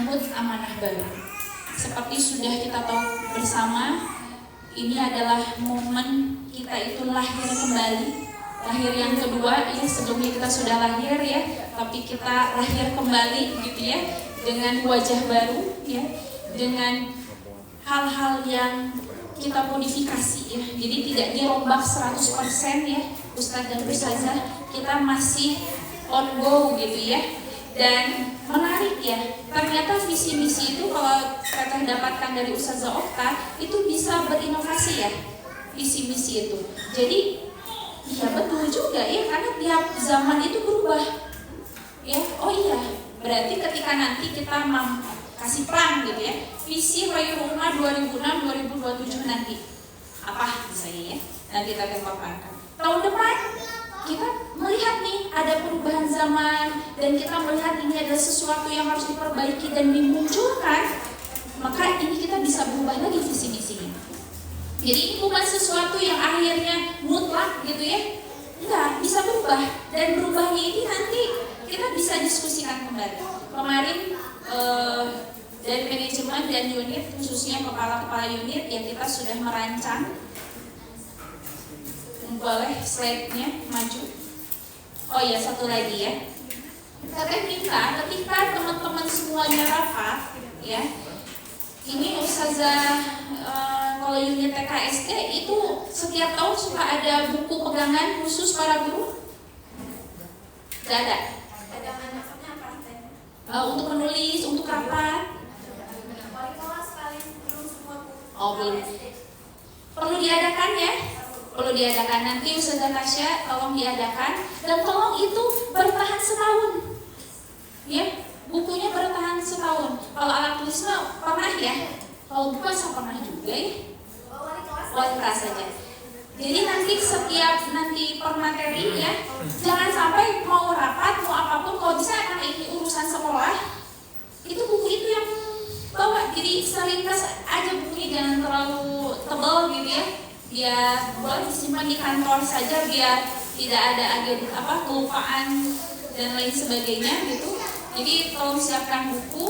menyambut amanah baru. Seperti sudah kita tahu bersama, ini adalah momen kita itu lahir kembali. Lahir yang kedua, ya sebelumnya kita sudah lahir ya, tapi kita lahir kembali gitu ya, dengan wajah baru ya, dengan hal-hal yang kita modifikasi ya. Jadi tidak dirombak 100% ya, Ustadz dan Ustazah, kita masih on go gitu ya. Dan menarik ya, ternyata visi misi itu kalau kita dapatkan dari Ustazah Okta itu bisa berinovasi ya, visi misi itu. Jadi iya betul juga ya, karena tiap zaman itu berubah ya. Oh iya, berarti ketika nanti kita kasih plan gitu ya, visi Khairul Ummah 2006-2027 nanti apa misalnya ya, nanti kita paparkan. Tahun depan kita melihat nih ada perubahan zaman, dan kita melihat ini adalah sesuatu yang harus diperbaiki dan dimunculkan, maka ini kita bisa berubah lagi visi misinya. Jadi ini bukan sesuatu yang akhirnya mutlak gitu ya, enggak, bisa berubah, dan berubahnya ini nanti kita bisa diskusikan kembali. Kemarin dari manajemen dan unit, khususnya kepala-kepala unit, ya kita sudah merancang. Boleh slide-nya maju. Oh ya, satu lagi ya. Saya minta ketika teman-teman semuanya rapat ya, ini Ustazah kalau unit TKSD itu setiap tahun suka ada buku pegangan khusus para guru? Gak ada? Ada manfaatnya apa? Untuk menulis, untuk rapat? Wali kelas paling belum semua buku. Oh belum. Perlu diadakan ya? Perlu diadakan, nanti Ustazah Tasya tolong diadakan, dan tolong itu bertahan setahun ya, bukunya bertahan setahun. Kalau alat tulisnya pernah ya, kalau buku saya pernah juga ya, wali kelas saja. Jadi nanti setiap per materi ya, jangan sampai mau rapat mau apapun, kalau bisa karena ini urusan sekolah, itu buku itu yang bawa. Jadi seringkas aja bukunya, jangan terlalu tebal gitu ya, biar boleh disimpan di kantor saja, biar tidak ada kelupaan dan lain sebagainya gitu. Jadi tolong siapkan buku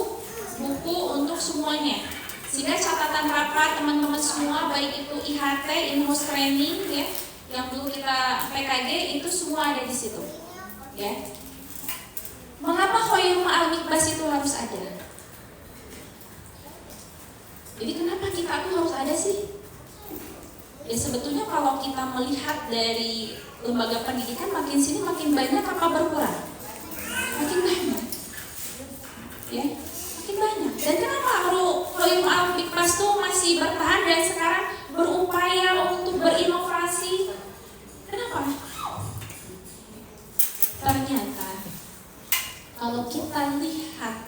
untuk semuanya, sehingga catatan rapat teman-teman semua, baik itu IHT, in-house training ya, yang dulu kita PKG, itu semua ada di situ ya. Mengapa Khairul Ummah Al-Mikbas itu harus ada? Jadi kenapa kita tuh harus ada sih? Ya sebetulnya kalau kita melihat dari lembaga pendidikan, makin sini makin banyak apa berkurang? Makin banyak ya, makin banyak. Dan kenapa Khairul Ummah Al-Mikbas tuh masih bertahan dan sekarang berupaya untuk berinovasi? Kenapa? Ternyata kalau kita lihat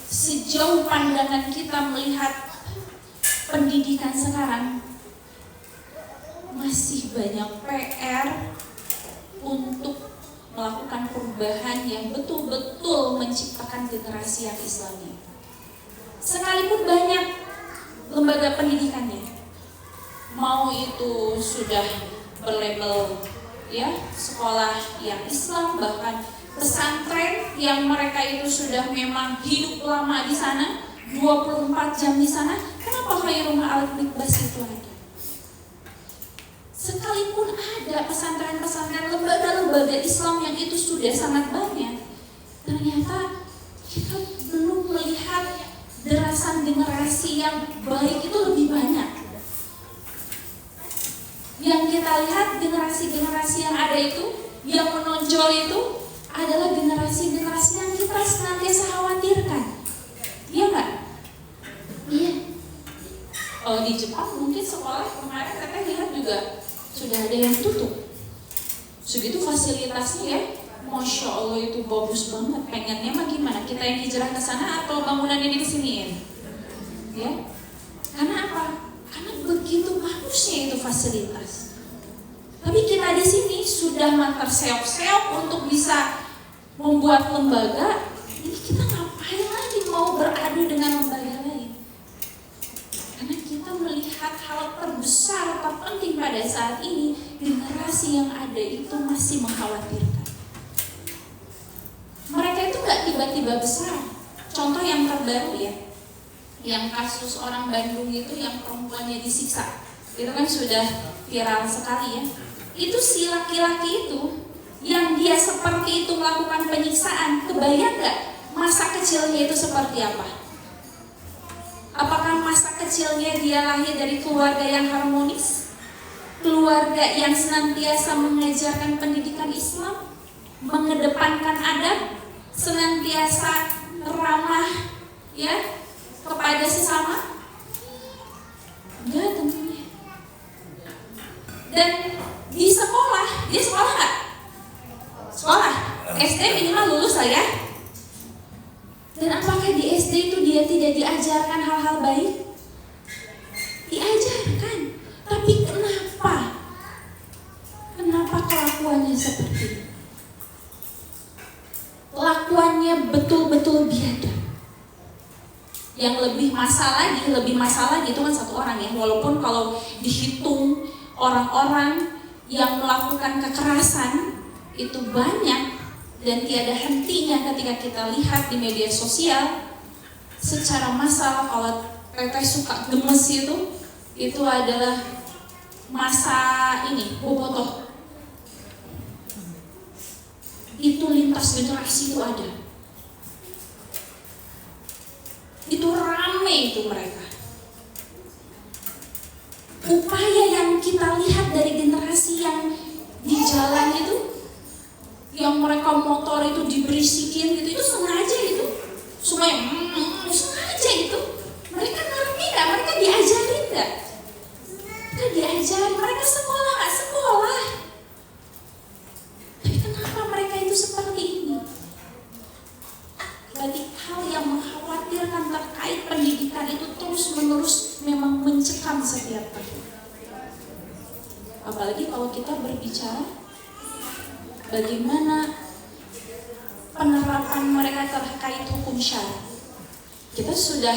sejauh pandangan kita melihat pendidikan sekarang, masih banyak PR untuk melakukan perubahan yang betul-betul menciptakan generasi yang Islami. Sekalipun banyak lembaga pendidikannya, mau itu sudah berlabel ya sekolah yang Islam, bahkan pesantren yang mereka itu sudah memang hidup lama di sana, 24 jam di sana, kenapa Khairul Ummah Al-Mikbas itu ada? Sekalipun ada pesantren-pesantren, lembaga-lembaga Islam yang itu sudah sangat banyak, ternyata kita belum melihat derasan generasi yang baik itu lebih banyak. Yang kita lihat generasi-generasi yang ada itu, yang menonjol itu adalah generasi-generasi yang kita senantiasa khawatirkan. Iya nggak? Iya. Kalau di Jepang mungkin sekolah kemarin kita lihat juga sudah ada yang tutup. Segitu fasilitasnya ya, Masya Allah itu bagus banget. Pengennya mah gimana? Kita yang hijrah ke sana atau bangunannya di kesiniin? Ya, karena apa? Karena begitu bagusnya itu fasilitas. Tapi kita di sini sudah terseok-seok untuk bisa membuat lembaga. Ini kita ngapain lagi mau beradu dengan lembaga lain? Karena kita melihat hal terbesar, terpenting pada saat ini, generasi yang ada itu masih mengkhawatirkan. Mereka itu nggak tiba-tiba besar. contoh yang terbaru ya, yang kasus orang Bandung itu yang perempuannya disiksa, itu kan sudah viral sekali ya. Itu si laki-laki itu yang dia seperti itu melakukan penyiksaan, kebayang nggak masa kecilnya itu seperti apa? Apakah masa kecilnya dia lahir dari keluarga yang harmonis, keluarga yang senantiasa mengajarkan pendidikan Islam, mengedepankan adab, senantiasa ramah ya kepada sesama? Enggak tentunya. Dan di sekolah, dia sekolah nggak? Sekolah, SD minimal lulus lah ya. Dan apakah di SD itu dia tidak diajarkan hal-hal baik? Diajarkan. Tapi kenapa? Kenapa kelakuannya seperti itu? Kelakuannya betul-betul biadab. Yang lebih masalah lagi itu kan satu orang ya. Walaupun kalau dihitung orang-orang yang melakukan kekerasan itu banyak dan tiada hentinya ketika kita lihat di media sosial. Secara masalah kalau teteh suka gemes itu adalah masa ini bobotoh. Itu lintas generasi itu ada. Itu rame itu mereka. Upaya yang kita lihat dari generasi yang di jalan itu, yang mereka motor itu diberisikin gitu, itu sengaja itu, supaya sengaja itu. Mereka ngerti nggak? Mereka diajarin nggak? Mereka diajarin. Mereka sekolah nggak sekolah? Tapi kenapa mereka itu seperti ini? Berarti hal yang mengkhawatirkan terkait pendidikan itu terus-menerus memang mencekam setiap tahun. Apalagi kalau kita berbicara bagaimana penerapan mereka terkait hukum syara. Kita sudah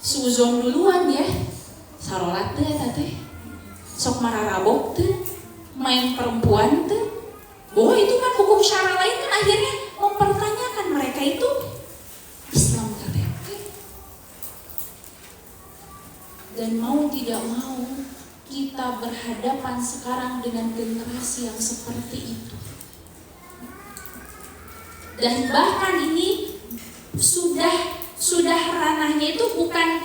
suzon duluan ya. Sarolat teh teh. Sok mararabok teh. Main perempuan teh. Bahwa itu kan hukum syara lain kan akhirnya mempertanyakan mereka itu Islam KTP. Dan mau tidak mau kita berhadapan sekarang dengan generasi yang seperti itu. Dan bahkan ini sudah ranahnya itu bukan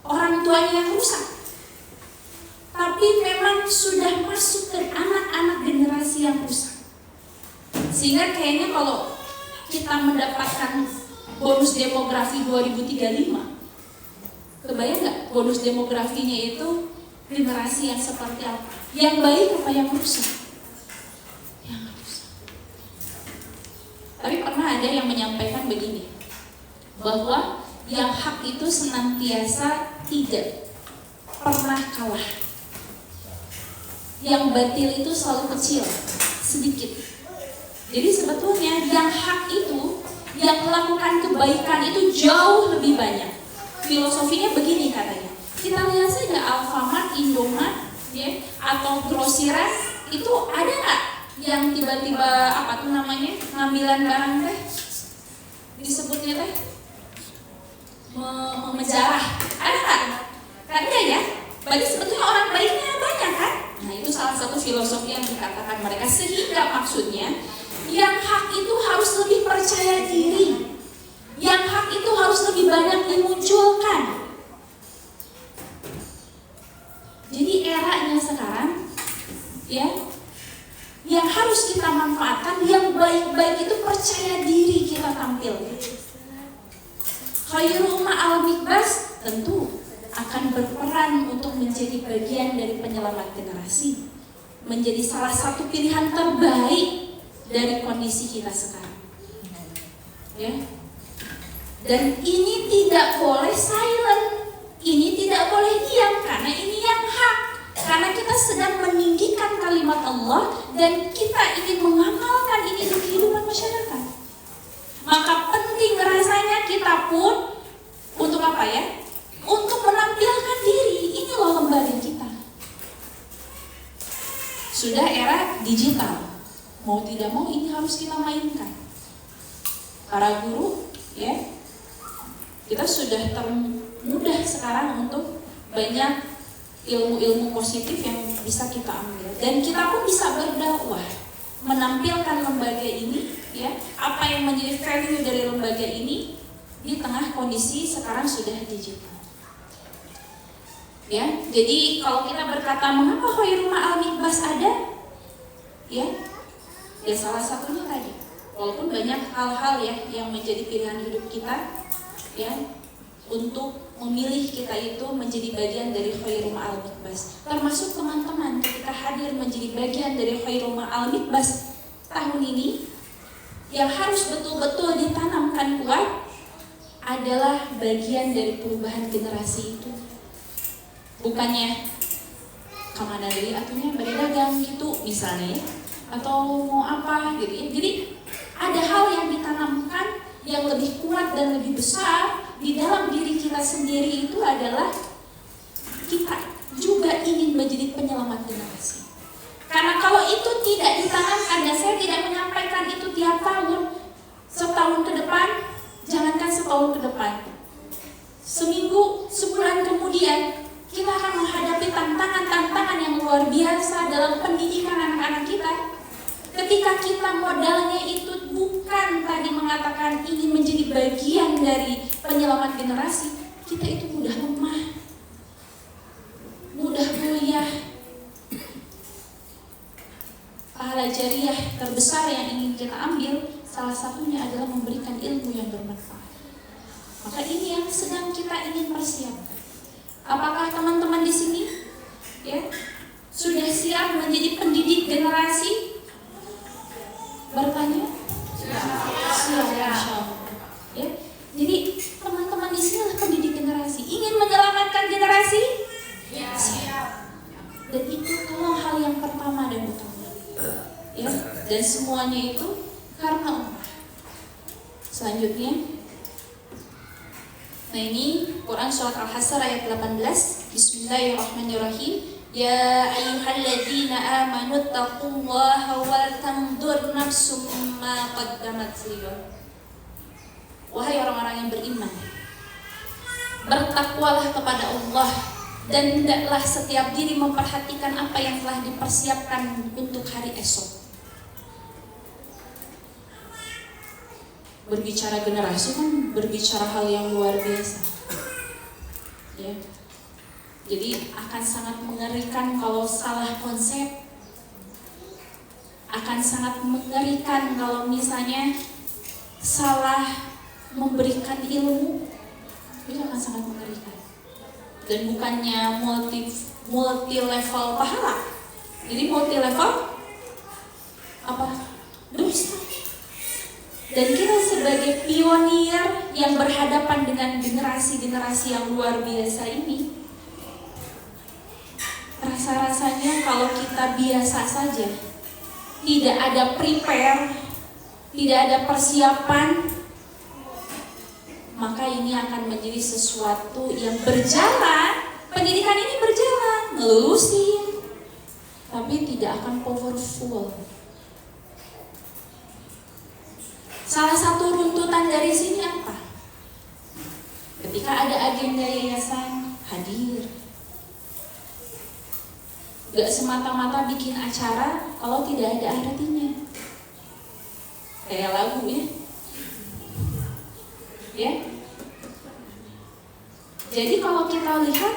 orang tuanya yang rusak, tapi memang sudah masuk ke anak-anak generasi yang rusak. Sehingga kayaknya kalau kita mendapatkan bonus demografi 2035, kebayang nggak bonus demografinya itu generasi yang seperti apa? Yang baik apa yang rusak? Yang rusak. Tapi pernah ada yang menyampaikan begini, bahwa yang hak itu senantiasa tidak pernah kalah. Yang batil itu selalu kecil, sedikit. Jadi sebetulnya yang hak itu, yang melakukan kebaikan itu jauh lebih banyak. Filosofinya begini katanya. Kita lihat saja Alfamart, Indomart, ya, atau grosiran itu ada nggak yang tiba-tiba ngambilan barang teh, disebutnya teh memenjarah, ada nggak? Kan enggak ya? Berarti sebetulnya orang baiknya banyak kan? Nah itu salah satu filosofi yang dikatakan mereka. Sehingga maksudnya yang hak itu harus lebih percaya diri. Yang hak itu harus lebih banyak dimunculkan. Jadi eranya sekarang ya, yang harus kita manfaatkan, yang baik-baik itu percaya diri kita tampil. Khairul ma'al mikbas tentu akan berperan untuk menjadi bagian dari penyelamat generasi, menjadi salah satu pilihan terbaik dari kondisi kita sekarang. Ya. Dan ini tidak boleh silent, ini tidak boleh diam, karena ini yang hak. Karena kita sedang meninggikan kalimat Allah dan kita ingin mengamalkan ini di kehidupan masyarakat. Maka penting rasanya kita pun untuk apa ya? Untuk menampilkan diri. Ini loh lembaga kita. Sudah era digital, mau tidak mau ini harus kita mainkan. para guru, ya, kita sudah termudah sekarang untuk banyak ilmu-ilmu positif yang bisa kita ambil, dan kita pun bisa berdakwah, menampilkan lembaga ini, ya, apa yang menjadi value dari lembaga ini di tengah kondisi sekarang sudah digital. Ya, jadi kalau kita berkata mengapa Khairul Ma'al Mikbas ada, ya salah satunya tadi, walaupun banyak hal-hal ya yang menjadi pilihan hidup kita, ya, untuk memilih kita itu menjadi bagian dari Khairul Ma'al Mikbas, termasuk teman-teman ketika hadir menjadi bagian dari Khairul Ma'al Mikbas tahun ini, yang harus betul-betul ditanamkan kuat adalah bagian dari perubahan generasi itu. Bukannya kemana dari atunya berdagang gitu misalnya, atau mau apa gitu ya. Jadi ada hal yang ditanamkan yang lebih kuat dan lebih besar di dalam diri kita sendiri, itu adalah kita juga ingin menjadi penyelamat generasi. Karena kalau itu tidak ditanamkan, dan saya tidak menyampaikan itu tiap tahun, setahun ke depan, jangankan setahun ke depan, seminggu, sebulan kemudian kita akan menghadapi tantangan-tantangan yang luar biasa dalam pendidikan anak-anak kita. Ketika kita modalnya itu bukan tadi mengatakan ingin menjadi bagian dari penyelamat generasi, kita itu mudah lemah, mudah goyah. Pahala jariah terbesar yang ingin kita ambil, salah satunya adalah memberikan ilmu yang bermanfaat. Maka ini yang sedang kita ingin persiapkan. Apakah teman-teman di sini, ya, sudah siap menjadi pendidik generasi? Bertanya? Siap, insya Allah. Ya, jadi teman-teman di sini adalah pendidik generasi. Ingin menyelamatkan generasi? Siap. Dan itu tolong hal yang pertama dan utama. Ya, dan semuanya itu karena Allah. Selanjutnya, nah ini Quran surat Al-Hasr ayat 18. Bismillahirrahmanirrahim. Ya ayyuhalladzina amanu taqullaha wal tanzur nafsum ma qaddamat lighad. Wahai orang-orang yang beriman, bertakwalah kepada Allah, dan hendaklah setiap diri memperhatikan apa yang telah dipersiapkan untuk hari esok. Berbicara generasi kan berbicara hal yang luar biasa, ya. Jadi akan sangat mengerikan kalau salah konsep, akan sangat mengerikan kalau misalnya salah memberikan ilmu, itu akan sangat mengerikan. Dan bukannya multi level pahala, jadi multi level apa? Dosa. Dan kita sebagai pionir yang berhadapan dengan generasi-generasi yang luar biasa ini, rasa-rasanya kalau kita biasa saja, tidak ada prepare, tidak ada persiapan, maka ini akan menjadi sesuatu yang berjalan. Pendidikan ini berjalan, ngelulusin, tapi tidak akan powerful. Salah satu runtutan dari sini apa? Ketika ada agenda yayasan, hadir. Gak semata-mata bikin acara kalau tidak ada artinya. Kayak lagu ya. Ya. Jadi kalau kita lihat,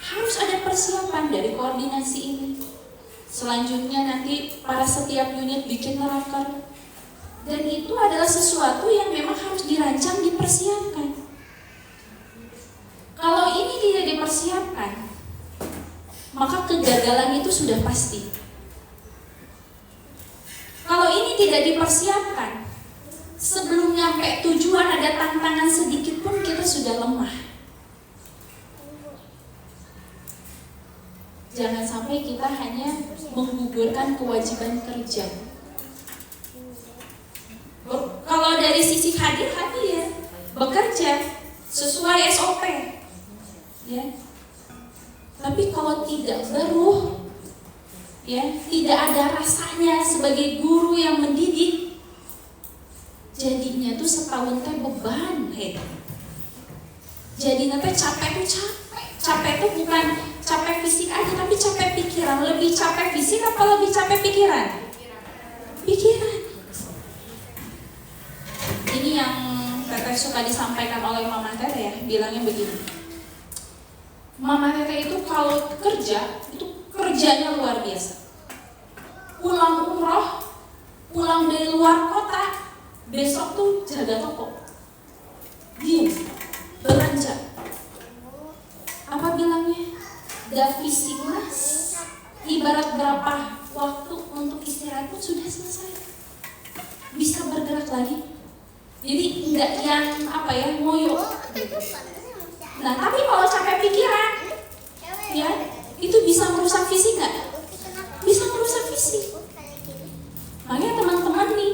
harus ada persiapan dari koordinasi ini. Selanjutnya nanti para setiap unit bikin raker. Dan itu adalah sesuatu yang memang harus dirancang, dipersiapkan. Kalau ini tidak dipersiapkan, maka kegagalan itu sudah pasti. Kalau ini tidak dipersiapkan, sebelum nyampe tujuan ada tantangan sedikit pun kita sudah lemah. Jangan sampai kita hanya menggugurkan kewajiban kerja. Kalau dari sisi hadir, bekerja sesuai SOP, ya. Tapi kalau tidak beruh, ya, tidak ada rasanya sebagai guru yang mendidik, jadinya tuh setahun teh beban, jadinya teh capek tuh capek tuh bukan capek fisik aja tapi capek pikiran. Lebih capek fisik apa lebih capek pikiran? Pikiran. Ini yang teteh suka disampaikan oleh mama teteh ya, bilangnya begini. Mama teteh itu kalau kerja itu kerjanya luar biasa. Pulang umroh, pulang dari luar kota, besok tuh jaga toko, diem, belanja. Apa bilangnya? Gak fisik mas. Ibarat berapa waktu untuk istirahat pun sudah selesai. Bisa bergerak lagi. Jadi nggak yang apa ya ngoyo. Nah tapi kalau capek pikiran, ya itu bisa merusak fisik nggak? Bisa merusak fisik. Makanya teman-teman nih,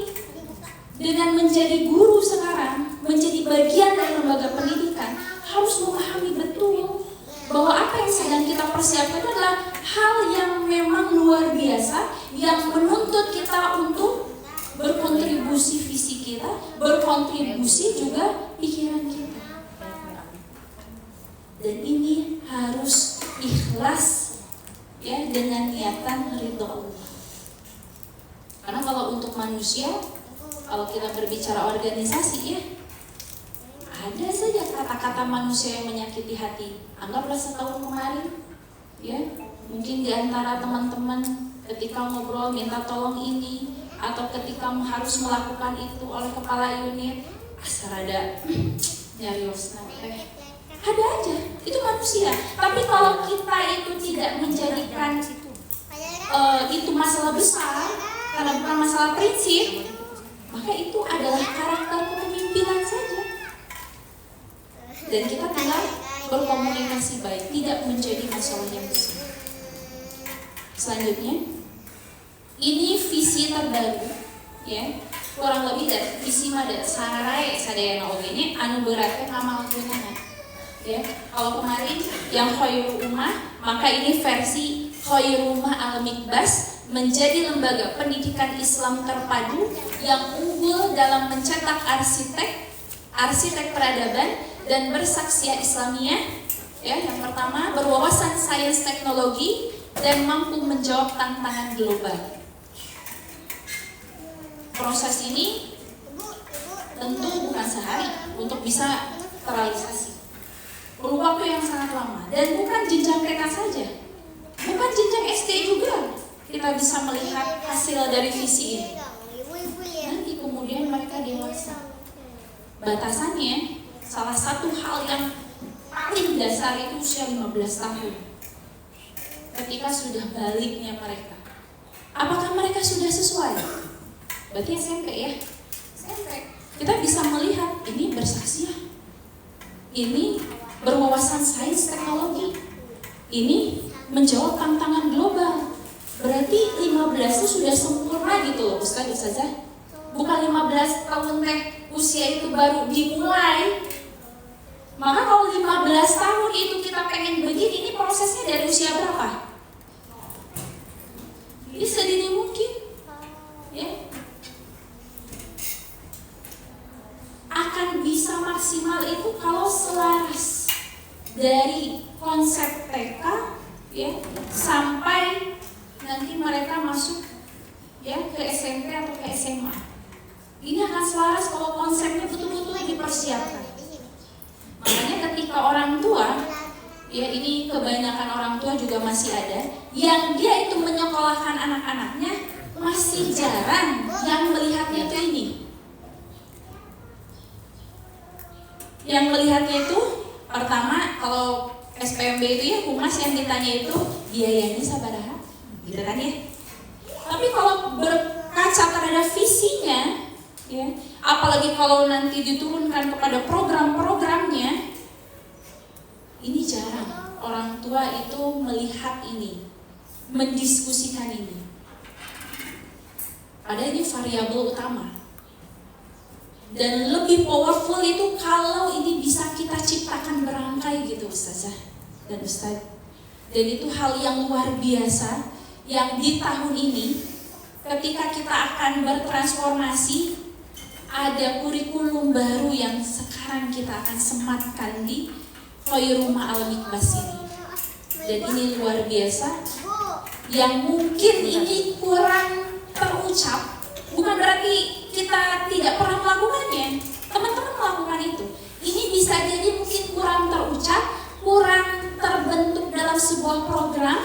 dengan menjadi guru sekarang, menjadi bagian dari lembaga pendidikan, harus memahami betul bahwa apa yang sedang kita persiapkan adalah hal yang memang luar biasa, yang menuntut kita untuk berkontribusi fisik kita, berkontribusi juga pikiran kita. Dan ini harus ikhlas ya, dengan niatan ridho Allah. Karena kalau untuk manusia, kalau kita berbicara organisasi ya, ada saja kata-kata manusia yang menyakiti hati. Anggaplah setahun kemarin, ya mungkin di antara teman-teman ketika ngobrol minta tolong ini, atau ketika harus melakukan itu oleh kepala unit, asal ada nyarios ada aja, itu manusia. Tapi kalau kita itu tidak menjadikan itu masalah besar, karena bukan masalah prinsip, maka itu adalah karakter kepemimpinan saja. Dan kita tinggal berkomunikasi baik, tidak menjadi masalah yang besar. Selanjutnya, ini visi terbaru, ya kurang lebih dari visi mada sararai sadayana ogene anu beratnya ngamal gunana. Ya, kalau kemarin yang Khairul Ummah, maka ini versi Khairul Ummah Al-Mikbas, menjadi lembaga pendidikan Islam terpadu yang unggul dalam mencetak arsitek peradaban dan bersaksiah Islamiyah. Ya, yang pertama berwawasan sains teknologi dan mampu menjawab tantangan global. Proses ini tentu bukan sehari untuk bisa terrealisasi. Perlu waktu yang sangat lama dan bukan jenjang TK saja, bukan jenjang SD juga. Kita bisa melihat hasil dari visi ini. Nanti kemudian mereka dewasa. Batasannya, salah satu hal yang paling dasar itu usia 15 tahun. Ketika sudah baliknya mereka, apakah mereka sudah sesuai? Berarti SMP ya? SMP. Kita bisa melihat ini bersaksiah, ini berwawasan sains teknologi, ini menjawab tantangan global. Berarti 15 itu sudah sempurna gitu loh Ustazah. Bukan 15 tahun teh usia itu baru dimulai. Maka kalau 15 tahun itu kita pengen begini, ini prosesnya dari usia berapa? Ini sedini mungkin, ya. Akan bisa maksimal itu kalau selaras dari konsep TK, ya, sampai nanti mereka masuk ya ke SMP atau ke SMA. Ini akan selaras kalau konsepnya betul-betul dipersiapkan. Makanya ketika orang tua, ya ini kebanyakan orang tua juga masih ada, yang dia itu menyekolahkan anak-anaknya, masih jarang yang melihatnya itu ini. Yang melihatnya itu, pertama kalau SPMB itu ya humas yang ditanya itu biayanya sabaraha, gitu kan ya. Tapi kalau berkaca terhadap visinya, ya, apalagi kalau nanti diturunkan kepada program-programnya, ini jarang orang tua itu melihat ini, mendiskusikan ini. Padahal ini variabel utama. Dan lebih powerful itu kalau ini bisa kita ciptakan berangkai gitu Ustazah dan Ustaz. Dan itu hal yang luar biasa yang di tahun ini ketika kita akan bertransformasi, ada kurikulum baru yang sekarang kita akan sematkan di Khairul Ma'al Mikbas ini. Dan ini luar biasa, yang mungkin ini kurang terucap, bukan berarti kita tidak pernah melakukannya. Teman-teman melakukan itu. Ini bisa jadi mungkin kurang terucap, kurang terbentuk dalam sebuah program,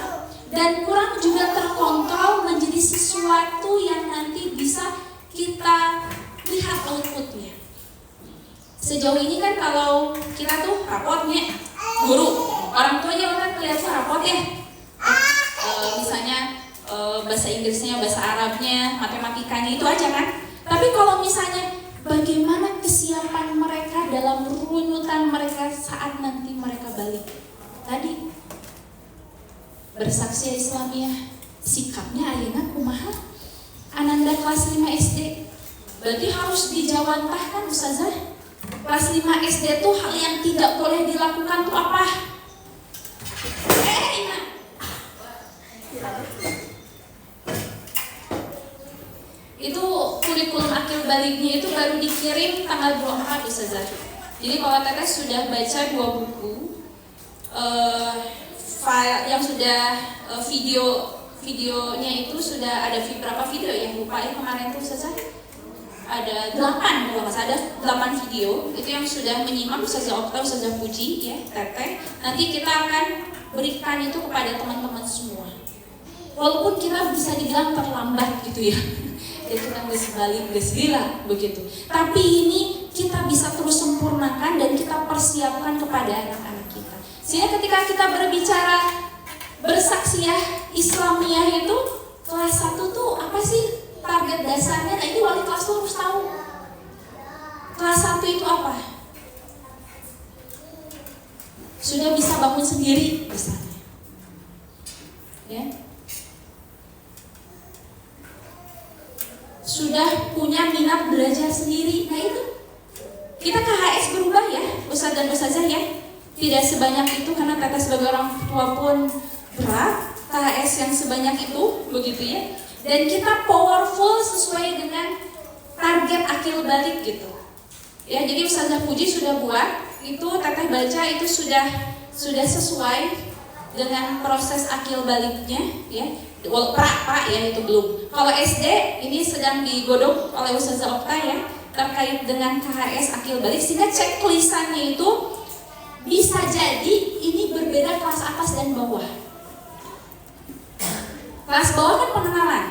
dan kurang juga terkontrol menjadi sesuatu yang nanti bisa kita lihat outputnya. Sejauh ini kan kalau kita tuh rapotnya guru, orang tua aja kan melihat rapot ya, misalnya bahasa Inggrisnya, bahasa Arabnya, matematikanya itu aja kan. Tapi kalau misalnya bagaimana kesiapan mereka dalam runutan mereka saat nanti mereka balik, tadi bersaksi Islamiyah, sikapnya ayeuna kumaha? Ananda kelas 5 SD, berarti harus dijawantahkan Ustazah. Kelas 5 SD tuh hal yang tidak boleh dilakukan tuh apa? Itu kurikulum akil baliknya itu baru dikirim tanggal 24 Ustazah. Jadi kalau Teteh sudah baca 2 buku, file yang sudah videonya itu sudah ada berapa video yang lupa ya kemarin tuh Ustazah? Ada 8 kalau nggak salah, ada 8 video itu yang sudah menyimak Ustazah Okta, Ustazah Puji ya, Teteh. Nanti kita akan berikan itu kepada teman-teman semua. Walaupun kita bisa dibilang terlambat gitu ya, itu kan balik lah begitu. Tapi ini kita bisa terus sempurnakan dan kita persiapkan kepada anak-anak kita. Sehingga ketika kita berbicara bersaksiah Islamiyah itu kelas 1 tuh apa sih target dasarnya? Nah ini wali kelas tuh harus tahu. Kelas 1 itu apa? Sudah bisa bangun sendiri misalnya. Ya. Sudah punya minat belajar sendiri. Nah itu kita KHS berubah ya, Ustadz dan Ustazah ya. Tidak sebanyak itu karena Teteh sebagai orang tua pun berat KHS yang sebanyak itu begitu ya. Dan kita powerful sesuai dengan target akil balik gitu. Ya, jadi Ustazah Puji sudah buat itu, Teteh baca itu sudah sesuai dengan proses akil baliknya ya. Pra ya itu belum. Kalau SD ini sedang digodok oleh Ustazah Okta ya terkait dengan KHS akil balik, sehingga checklistannya itu bisa jadi ini berbeda kelas atas dan bawah. Kelas bawah kan pengenalan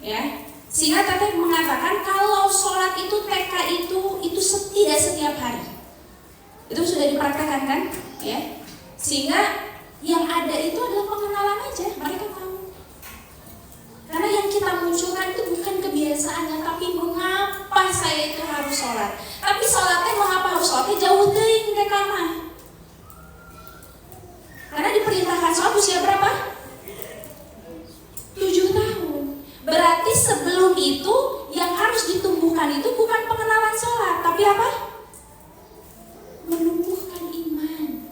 ya, sehingga Teteh mengatakan kalau sholat itu TK itu tidak setiap hari. Itu sudah dipraktekkan kan ya, sehingga yang ada itu adalah pengenalan aja, mereka tahu. Karena yang kita munculkan itu bukan kebiasaannya, tapi mengapa saya itu harus sholat. Tapi sholatnya mengapa harus sholatnya jauh dari TK mah. Karena diperintahkan sholat usia berapa? 7 tahun. Berarti sebelum itu yang harus ditumbuhkan itu bukan pengenalan sholat, tapi apa? Menumbuhkan iman.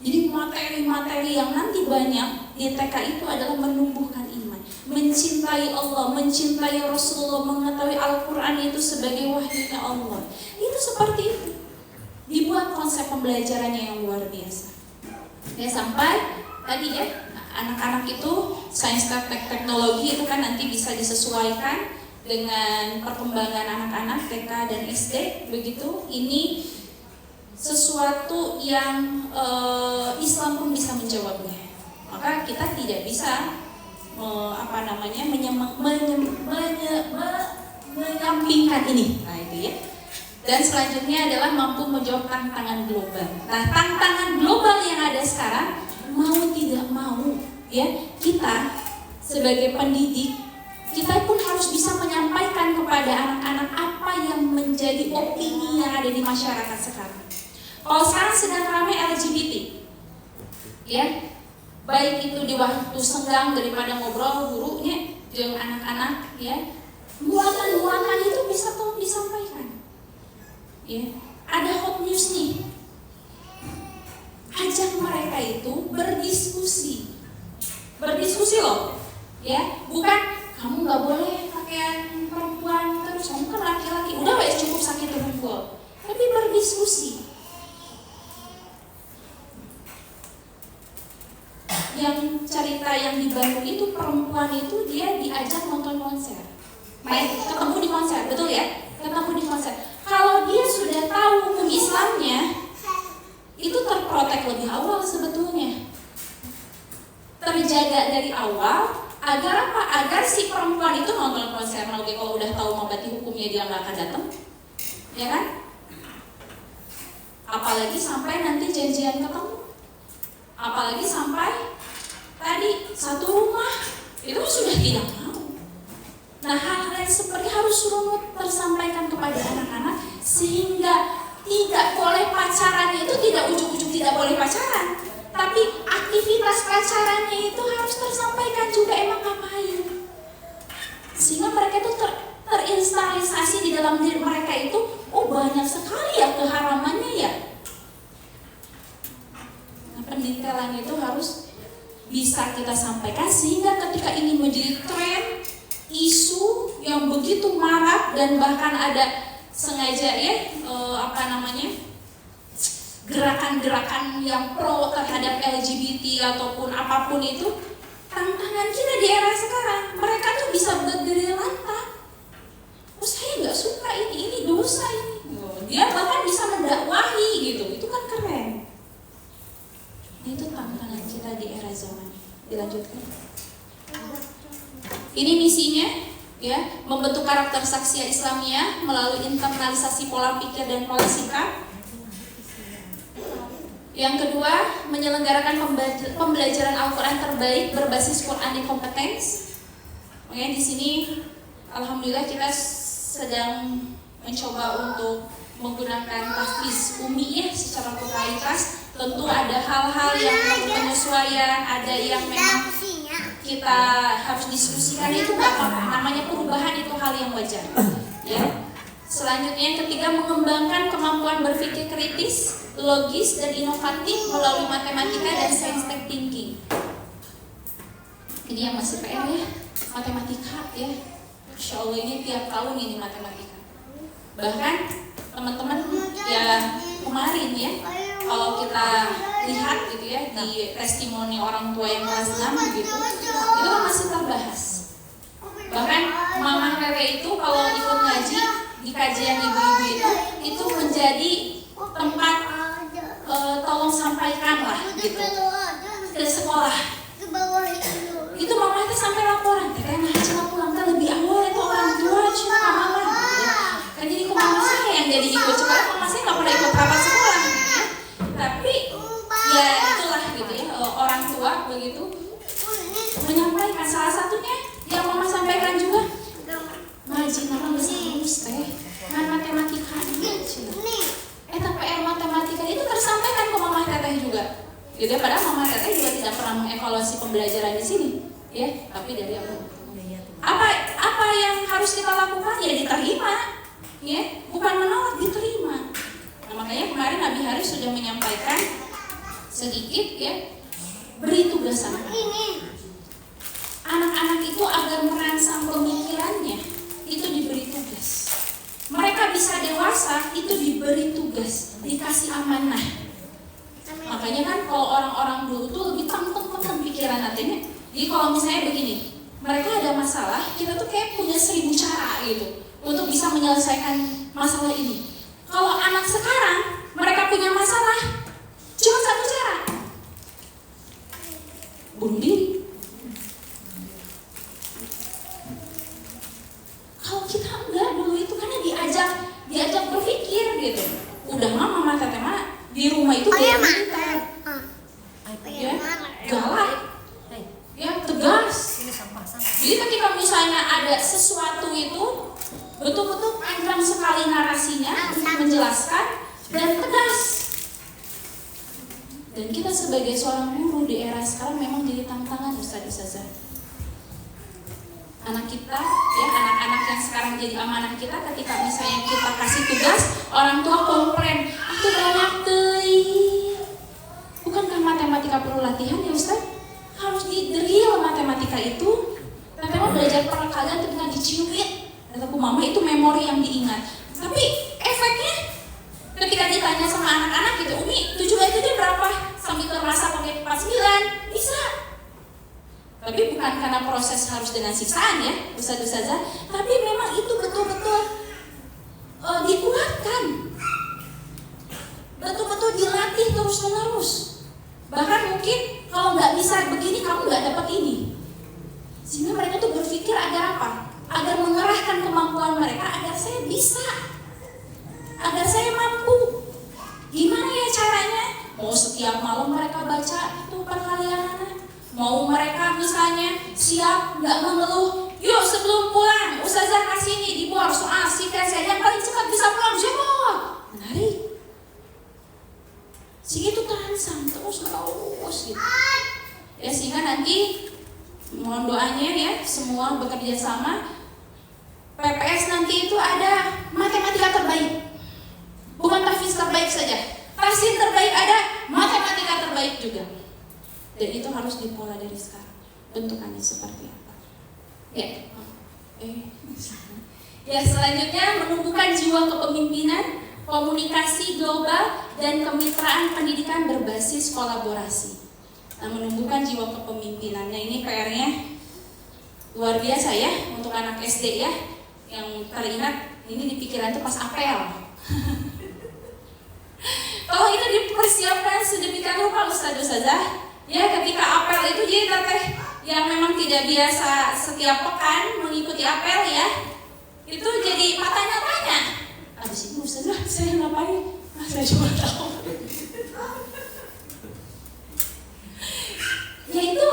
Jadi materi-materi yang nanti banyak di TK itu adalah menumbuhkan iman, mencintai Allah, mencintai Rasulullah, mengetahui Al-Quran itu sebagai wahyunya Allah. Itu seperti itu. Dibuat konsep pembelajarannya yang luar biasa. Ya sampai tadi ya, anak-anak itu sains teknologi itu kan nanti bisa disesuaikan dengan perkembangan anak-anak TK dan SD begitu. Ini sesuatu yang Islam pun bisa menjawabnya. Maka kita tidak bisa menyampingkan ini. Nah itu ya. Dan selanjutnya adalah mampu menjawab tantangan global. Nah tantangan global yang ada sekarang, mau tidak mau ya, kita sebagai pendidik kita pun harus bisa menyampaikan kepada anak-anak apa yang menjadi opini yang ada di masyarakat sekarang. Kalau sekarang sedang ramai LGBT, ya, baik itu di waktu senggang daripada ngobrol gurunya dengan anak-anak, ya, muatan-muatan itu bisa tolong disampaikan. Ya, ada hot news nih, ajak mereka itu berdiskusi loh, ya, bukan kamu nggak boleh diskusi. Yang cerita yang di Bandung itu, perempuan itu dia diajak nonton konser, ketemu di konser, betul ya? Ketemu di konser. Kalau dia sudah tahu hukum Islamnya, itu terprotek lebih awal sebetulnya, terjaga dari awal. Agar apa? Agar si perempuan itu nonton konser. Nah, kalau udah tahu mau berarti hukumnya dia nggak akan datang, ya kan? Apalagi sampai nanti janjian ketemu, apalagi sampai tadi satu rumah, itu sudah tidak mau. Nah, hal-hal yang seperti harus runut tersampaikan kepada anak-anak, sehingga tidak boleh pacarannya itu tidak ujuk-ujuk tidak boleh pacaran, tapi aktivitas pacarannya itu harus tersampaikan juga emang ngapain, sehingga mereka itu terinstalisasi di dalam diri mereka itu, oh banyak sekali ya keharamannya ya. Nah, pendetailan itu harus bisa kita sampaikan sehingga ketika ini menjadi tren, isu yang begitu marak dan bahkan ada sengaja ya gerakan-gerakan yang pro terhadap LGBT ataupun apapun itu, tantangan kita di era sekarang, mereka tuh bisa berdiri lantang. Oh, saya nggak suka ini dosa ini. Dia bahkan bisa mendakwahi gitu, itu kan keren. Itu tantangan kita di era zaman. Dilanjutkan. Ini misinya, ya, membentuk karakter Saksiyah Islamiyah melalui internalisasi pola pikir dan pola sikap. Yang kedua, menyelenggarakan pembelajaran Al-Quran terbaik berbasis Quranic Competence. Oke, di sini alhamdulillah kita sedang mencoba untuk menggunakan tahfiz umi ya secara totalitas. Tentu ada hal-hal yang perlu penyesuaian, ada yang memang kita harus diskusikan, itu nggak apa-apa. Namanya perubahan itu hal yang wajar. Ya. Selanjutnya yang ketiga, mengembangkan kemampuan berpikir kritis, logis dan inovatif melalui matematika dan scientific thinking. Ini yang masih PR ya, matematika ya. Insya Allah ini tiap tahun ini matematika. Bahkan teman-teman ya kemarin ya, kalau kita lihat gitu ya di testimoni orang tua yang kelas 6 gitu, itu kan masih terbahas. Bahkan Mama Rere itu kalau ikut ngaji di kajian ibu-ibu itu menjadi tempat tolong sampaikan lah gitu ke sekolah. Itu Mama itu sampai laporan, Teteh ngaji pulang kan lebih awal itu orang tua cuma Mama gitu ya. Kan jadi kok Mama saya yang jadi ikut sekolah, Mama saya nggak pernah ikut rapat sekolah gitu ya. Tapi ya itulah gitu ya, orang tua begitu menyampaikan. Salah satunya yang Mama sampaikan juga, ngaji nama bisa lulus teh, kan matematika tapi PR matematika itu tersampaikan ke Mama Teteh juga. Gitu ya, padahal Mama Teteh juga tidak pernah mengevaluasi pembelajaran di sini, ya. Tapi dari apa yang harus kita lakukan ya diterima, ya, bukan menolak, diterima. Nah, makanya kemarin Nabi Haris sudah menyampaikan sedikit ya, beri tugas anak-anak itu agar merangsang pemikirannya itu diberi tugas. Mereka bisa dewasa itu diberi tugas, dikasih amanah. Makanya kan kalau orang-orang dulu tuh lebih tentang pikiran hatinya. Jadi kalau misalnya begini, mereka ada masalah, kita tuh kayak punya 1000 cara gitu untuk bisa menyelesaikan masalah ini. Kalau anak sekarang mereka punya masalah cuma 1 cara, bunuh diri. Kalau kita enggak, dulu itu karena diajak berpikir gitu. Udah Mama Teteh di rumah itu kayak militer, ya, galak, ya, tegas. Jadi ketika misalnya ada sesuatu itu betul-betul panjang sekali narasinya untuk menjelaskan dan tegas. Dan kita sebagai seorang guru di era sekarang memang jadi tantangan Ustazah. Anak kita, ya, anak-anak yang sekarang jadi amanah kita, ketika misalnya kita kasih tugas, orang tua komplain, aku banyak teuing. Bukankah matematika perlu latihan ya Ustaz? Harus di-drill matematika itu. Tapi mau belajar perkalian ketika diciumit. Kataku Mama itu memori yang diingat. Tapi efeknya ketika kita agar saya bisa, agar saya mampu. Gimana ya caranya? Mau setiap malam mereka baca itu perkalianan, mau mereka misalnya siap nggak mengeluh, yuk sebelum pulang ustazah kasih ini di bor soal sikat saya yang paling cepat bisa pulang siapa? Menarik. Segitu terangsang terus gitu. Ya sehingga nanti mohon doanya ya semua bekerja sama. PPS nanti itu ada matematika terbaik, bukan tahfiz terbaik saja, tahsin terbaik ada, matematika terbaik juga. Dan itu harus dipola dari sekarang. Bentukannya seperti apa? Ya. Ya selanjutnya menumbuhkan jiwa kepemimpinan, komunikasi global dan kemitraan pendidikan berbasis kolaborasi. Nah, menumbuhkan jiwa kepemimpinannya ini PR-nya luar biasa ya untuk anak SD ya. Yang teringat ini di pikiran itu pas apel. Kalau itu dipersiapkan sedemikian rupa ustazah, ya ketika apel itu jadi teteh yang memang tidak biasa setiap pekan mengikuti apel ya, itu jadi tanya-tanya. Abis itu ustazah saya ngapain? Saya cuma tahu. Ya itu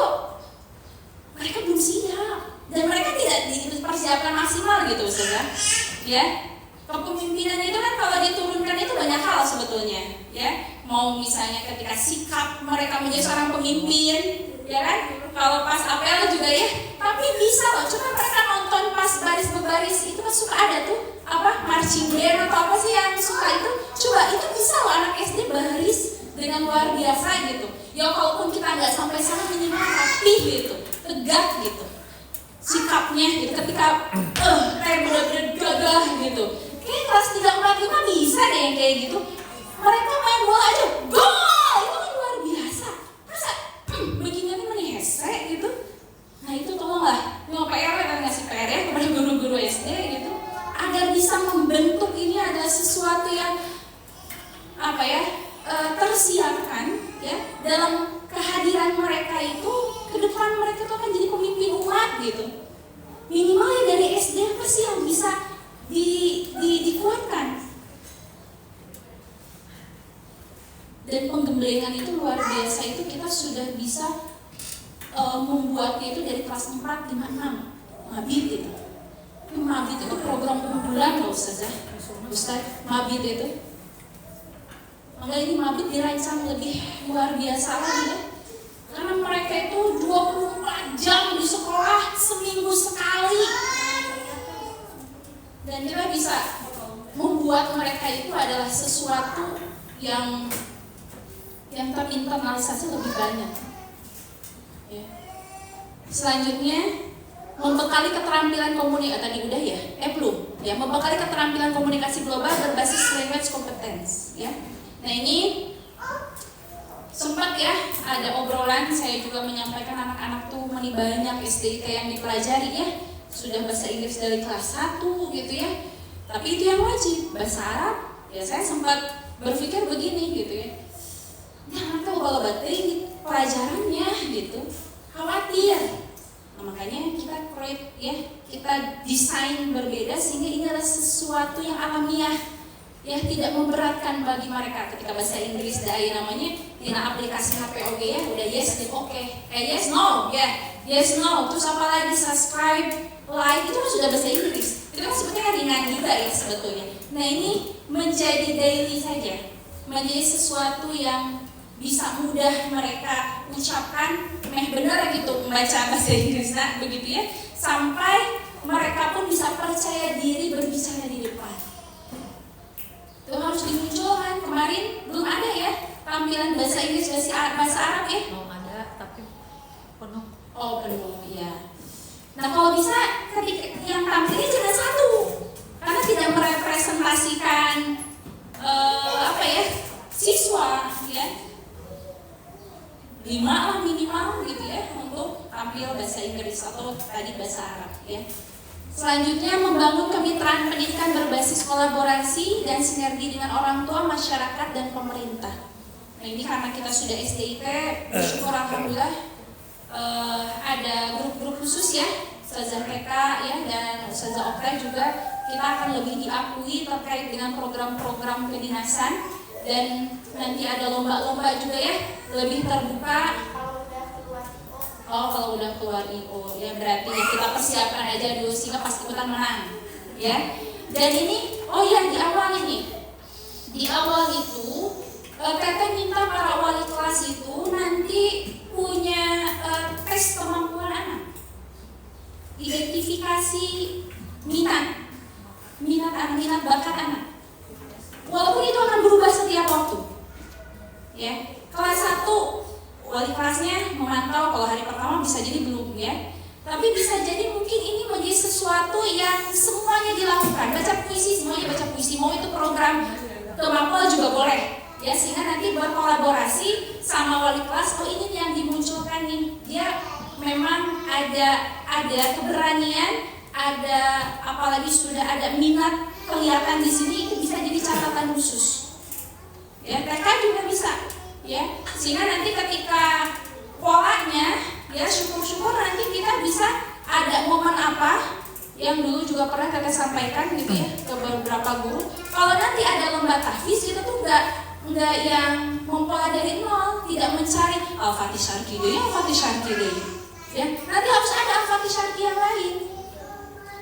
mereka belum siap dan mereka tidak dipersiapkan maksimal gitu ustazah. Ya. Kepemimpinan itu kan kalau diturunkan itu banyak hal sebetulnya, ya. Mau misalnya ketika sikap mereka menjadi seorang pemimpin, ya kan? Kalau pas apel juga ya, tapi bisa loh. Coba mereka nonton pas baris berbaris itu kan suka ada tuh apa marching band atau apa sih yang suka itu. Coba itu bisa loh anak SD baris dengan luar biasa gitu. Ya kalaupun kita nggak sampai sana minimal rapi gitu, tegak gitu. Sikapnya gitu ketika kayak benar-benar gagah gitu. Kayak kelas 3, 4, 5 bisa deh yang kayak gitu. Mereka main bola aja, gol! Itu kan luar biasa. Masa begini nih hese gitu. Nah itu tolonglah, mau PR kan ngasih PR ya kepada guru-guru SD gitu, agar bisa membentuk ini adalah sesuatu yang apa ya tersiapkan ya dalam kehadiran mereka itu ke depan mereka itu akan jadi pemimpin umat gitu. Minimal ya dari SD apa sih yang bisa dikuatkan. Dan penggemblengan itu luar biasa, itu kita sudah bisa membuatnya itu dari kelas 4, 5, 6 Mabit itu. Mabit itu program unggulan loh Ustaz. Mabit itu. Maka ini Mabit dirancang lebih luar biasa lagi ya. Karena mereka itu 24 jam di sekolah seminggu sekali. Dan kita bisa membuat mereka itu adalah sesuatu yang terinternalisasi lebih banyak. Ya. Selanjutnya membekali keterampilan komunikasi tadi udah ya, belum ya, membekali keterampilan komunikasi global berbasis language competence ya. Nah ini sempat ya ada obrolan, saya juga menyampaikan anak-anak tuh banyak SDIT yang dipelajari ya, sudah bahasa Inggris dari kelas 1 gitu ya, tapi itu yang wajib bahasa Arab ya. Saya sempat berpikir begini gitu ya, jangan tahu kalau baterai pelajarannya gitu, khawatir. Nah, makanya kita create ya, kita desain berbeda sehingga ini adalah sesuatu yang alamiah ya, tidak memberatkan bagi mereka. Ketika bahasa Inggris daya namanya tina aplikasi HPOG ya, udah yes di oke, yes no ya, yes no, terus apa lagi subscribe, like, itu kan sudah bahasa Inggris. Itu kan sebetulnya ringan juga ya sebetulnya. Nah ini menjadi daily saja, menjadi sesuatu yang bisa mudah mereka ucapkan, benar gitu membaca bahasa Inggris, nah begitu ya, sampai mereka pun bisa percaya diri berbicara di depan. Itu harus dimunculkan. Kemarin belum ada ya tampilan bahasa Inggris, bahasa Arab ya? Mau ada tapi penuh. Oh penuh ya. Nah kalau bisa ketika yang tampilnya cuma satu, karena tidak merepresentasikan siswa ya. 5 lah minimal gitu ya untuk tampil bahasa Inggris atau tadi bahasa Arab ya. Selanjutnya membangun kemitraan pendidikan berbasis kolaborasi dan sinergi dengan orang tua, masyarakat dan pemerintah. Nah ini karena kita sudah SDIT, bersyukur alhamdulillah ada grup-grup khusus ya, Ustazah PK ya dan Ustazah Okta juga kita akan lebih diakui terkait dengan program-program kedinasan, dan nanti ada lomba-lomba juga ya, lebih terbuka. Oh, kalau udah keluar IO ya berarti ya kita persiapkan aja dulu sehingga pas ikutan menang ya. Dan ini oh ya di awal itu Teteh minta para wali kelas itu nanti punya tes kemampuan anak, identifikasi minat bakat anak. Walaupun itu akan berubah setiap waktu ya. Kelas 1 wali kelasnya memantau, kalau hari pertama bisa jadi belum ya, tapi bisa jadi mungkin ini menjadi sesuatu yang semuanya dilakukan. Baca puisi, semuanya baca puisi, mau itu program ke Mapel juga boleh ya, sehingga nanti berkolaborasi sama wali kelas. Oh ini yang dimunculkan nih, dia memang ada keberanian, ada apalagi sudah ada minat kelihatan di sini, itu bisa jadi catatan khusus ya. TK juga bisa ya, sehingga nanti ketika polanya ya, syukur-syukur nanti kita bisa ada momen apa yang dulu juga pernah Teteh sampaikan gitu ya ke beberapa guru. Kalau nanti ada lomba tahfiz, kita tuh nggak yang mempola dari nol, tidak mencari Al-Fatih Syarqi ya, nanti harus ada Al-Fatih Syarqi yang lain,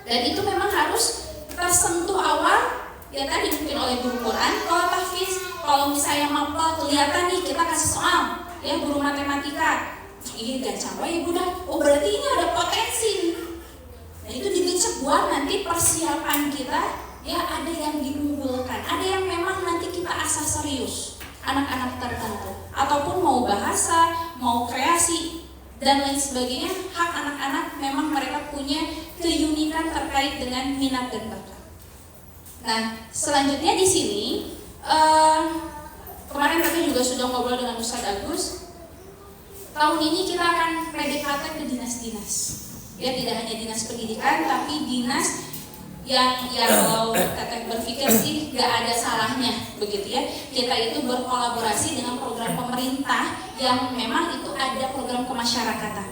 dan itu memang harus tersentuh awal ya tadi mungkin oleh guru Quran. Kalau tahfiz, kalau misalnya mapel kelihatan nih, kita kasih soal ya, guru matematika ini gak capai bunda, oh berarti ini ada potensi nih. Nah itu dicek buat nanti persiapan kita ya, ada yang diunggulkan, ada yang memang nanti kita asah serius anak-anak tertentu, ataupun mau bahasa, mau kreasi dan lain sebagainya. Hak anak-anak memang mereka punya keunikan terkait dengan minat dan bakat. Nah, selanjutnya di sini kemarin kita juga sudah ngobrol dengan Ustadz Agus. Tahun ini kita akan PDKT ke dinas-dinas. Ya, tidak hanya dinas pendidikan, tapi dinas yang kalau Teteh berpikir sih gak ada salahnya begitu ya. Kita itu berkolaborasi dengan program pemerintah yang memang itu ada program kemasyarakatan.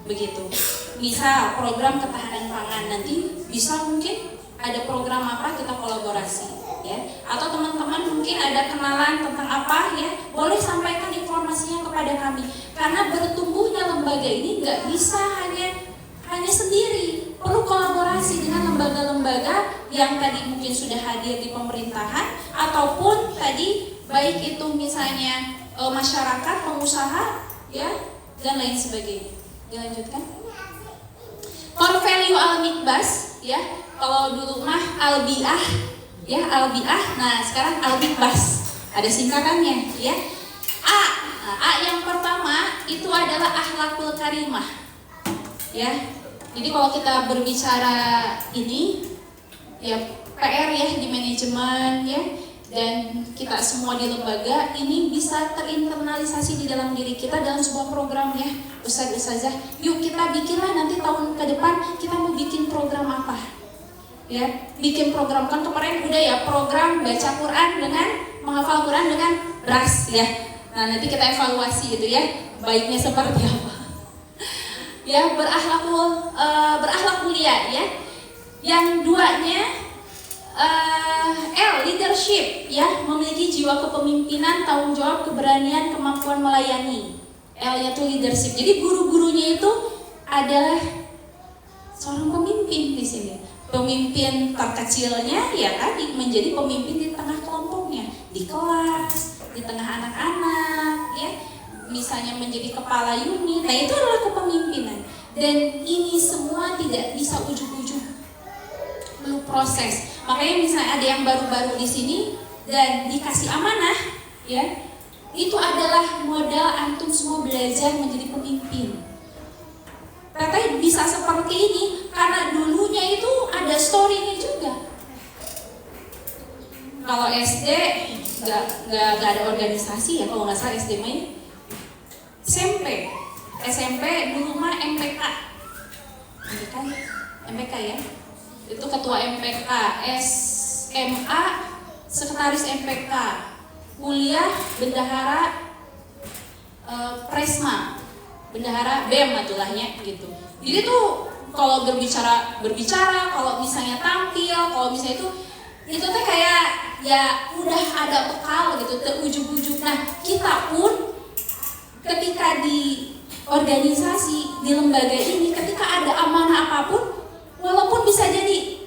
Begitu. Misal program ketahanan pangan, nanti bisa mungkin ada program apa kita kolaborasi ya, atau teman-teman mungkin ada kenalan tentang apa ya, boleh sampaikan informasinya kepada kami, karena bertumbuhnya lembaga ini nggak bisa hanya sendiri, perlu kolaborasi dengan lembaga-lembaga yang tadi mungkin sudah hadir di pemerintahan, ataupun tadi baik itu misalnya masyarakat, pengusaha ya, dan lain sebagainya. Dilanjutkan. Core value Al-Mikbas ya, kalau dulu mah Albiah ya, Albiah. Nah sekarang Al-Mikbas, ada singkatannya ya. A yang pertama itu adalah akhlakul karimah ya. Jadi kalau kita berbicara ini ya PR ya di manajemen ya, dan kita semua di lembaga ini bisa terinternalisasi di dalam diri kita dalam sebuah program ya. Ustazah, yuk kita bikinlah nanti tahun ke depan kita mau bikin program apa ya, bikin program. Kan kemarin udah ya program baca Quran dengan menghafal Quran dengan beras ya. Nah nanti kita evaluasi gitu ya, baiknya seperti apa ya. Berakhlak mulia ya. Yang duanya L, leadership ya, memiliki jiwa kepemimpinan, tanggung jawab, keberanian, kemampuan melayani. L-nya itu leadership. Jadi guru-gurunya itu adalah seorang pemimpin di sini. Pemimpin terkecilnya ya tadi menjadi pemimpin di tengah kelompoknya, di kelas, di tengah anak-anak ya. Misalnya menjadi kepala unit. Nah, itu adalah kepemimpinan. Dan ini semua tidak bisa ujug-ujug, perlu proses. Makanya misalnya ada yang baru-baru di sini dan dikasih amanah ya, itu adalah modal antum semua belajar menjadi pemimpin. Teteh bisa seperti ini karena dulunya itu ada story-nya juga. Kalau SD nggak ada organisasi ya, kalau nggak salah SD main. SMP dulu mah MPK ya. Itu ketua MPK, SMA sekretaris MPK, kuliah bendahara Presma, bendahara BEM atulahnya gitu. Jadi tuh kalau berbicara, kalau misalnya tampil, kalau misalnya itu teh kayak ya udah ada bekal gitu, terujug-ujug. Nah, kita pun ketika di organisasi, di lembaga ini, ketika ada amanah apapun, walaupun bisa jadi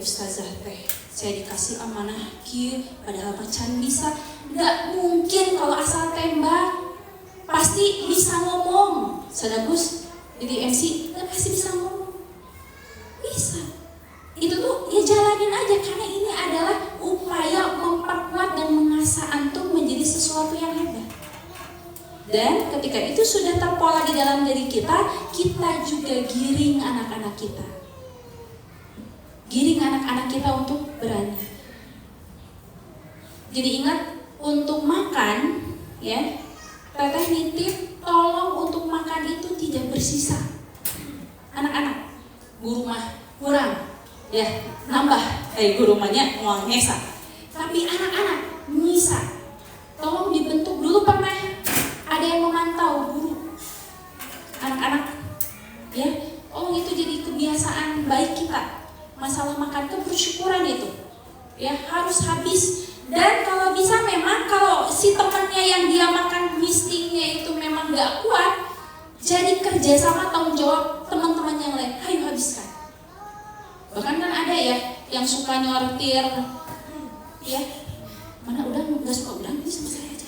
ustazah teh, saya dikasih amanah kieu padahal macan bisa, nggak mungkin kalau asal tembak, pasti bisa ngomong. Sadagus jadi MC, pasti bisa ngomong, bisa. Itu tuh ya jalanin aja, karena ini adalah upaya memperkuat dan mengasah antum menjadi sesuatu yang hebat. Dan ketika itu sudah terpola di dalam diri kita, kita juga giring anak-anak kita. Giring anak-anak kita untuk berani. Jadi ingat, untuk makan, ya, teteh nitip, tolong untuk makan itu tidak bersisa. Anak-anak, guru mah kurang. Ya, nambah, guru mahnya mau ngesa. Tapi anak-anak nyisa. Tolong dibentuk dulu, pernah ada yang memantau guru. Anak-anak, ya, itu jadi kebiasaan baik kita. Masalah makan kebersyukuran itu, ya, harus habis. Dan kalau bisa memang kalau si temannya yang dia makan mistingnya itu memang gak kuat, jadi kerjasama tanggung jawab teman-teman yang lain. Ayo habiskan. Bahkan kan ada ya yang suka nyortir, ya, mana udah nggak suka, udah ini sama saya aja.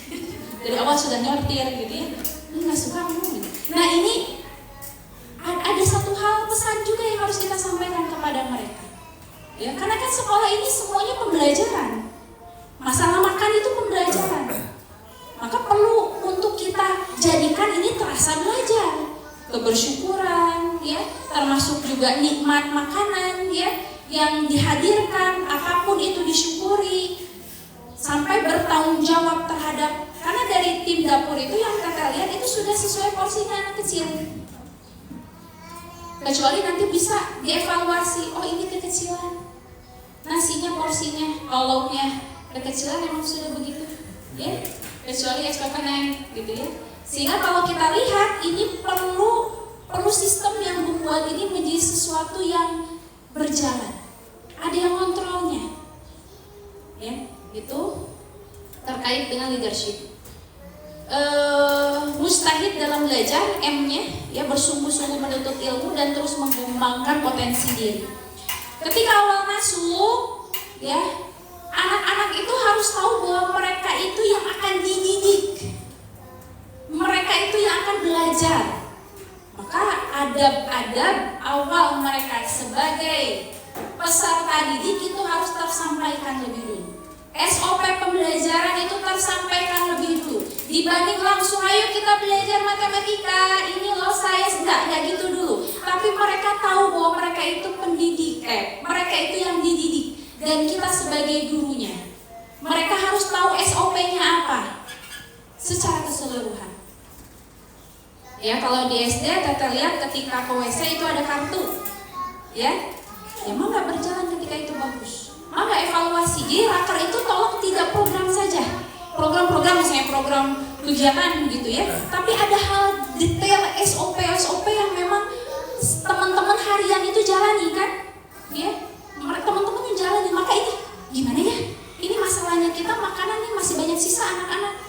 Dari awal sudah nyortir gitu ya, ini nggak suka gitu. Nah, ini ada satu hal pesan juga yang harus kita sampaikan kepada mereka, ya, karena kan sekolah ini semuanya pembelajaran. Masalah makan itu pembelajaran, maka perlu untuk kita jadikan ini terasa belajar. Kebersyukuran, ya, termasuk juga nikmat makanan, ya, yang dihadirkan, apapun itu disyukuri, sampai bertanggung jawab terhadap, karena dari tim dapur itu yang kita lihat itu sudah sesuai porsinya anak kecil. Kecuali nanti bisa dievaluasi, ini kekecilan, nasinya porsinya, lauknya kekecilan, memang sudah begitu, ya, kecuali SPPN gitu ya. Sehingga kalau kita lihat ini perlu sistem yang membuat ini menjadi sesuatu yang berjalan. Ada yang kontrolnya. Ya, itu terkait dengan leadership. Mustahid dalam belajar, M-nya, ya, bersungguh-sungguh menuntut ilmu dan terus mengembangkan potensi diri. Ketika awal masuk, ya, anak-anak itu harus tahu bahwa mereka itu yang akan dididik. Mereka itu yang akan belajar. Maka adab-adab awal mereka sebagai peserta didik itu harus tersampaikan lebih dulu. SOP pembelajaran itu tersampaikan lebih dulu. Dibanding langsung ayo kita belajar matematika, ini loh saya enggak gitu dulu. Tapi mereka tahu bahwa mereka itu pendidik, mereka itu yang dididik dan kita sebagai gurunya. Mereka harus tahu SOP-nya apa secara keseluruhan. Ya, kalau di SD kita lihat ketika ke WC itu ada kartu, ya, emang nggak berjalan ketika itu bagus. Maka evaluasi. Jadi raker itu tolong tidak program saja, program-program misalnya program kegiatan gitu ya, tapi ada hal detail SOP yang memang teman-teman harian itu jalani kan, ya, teman-teman yang jalani. Maka ini gimana ya? Ini masalahnya kita makanan nih masih banyak sisa anak-anak.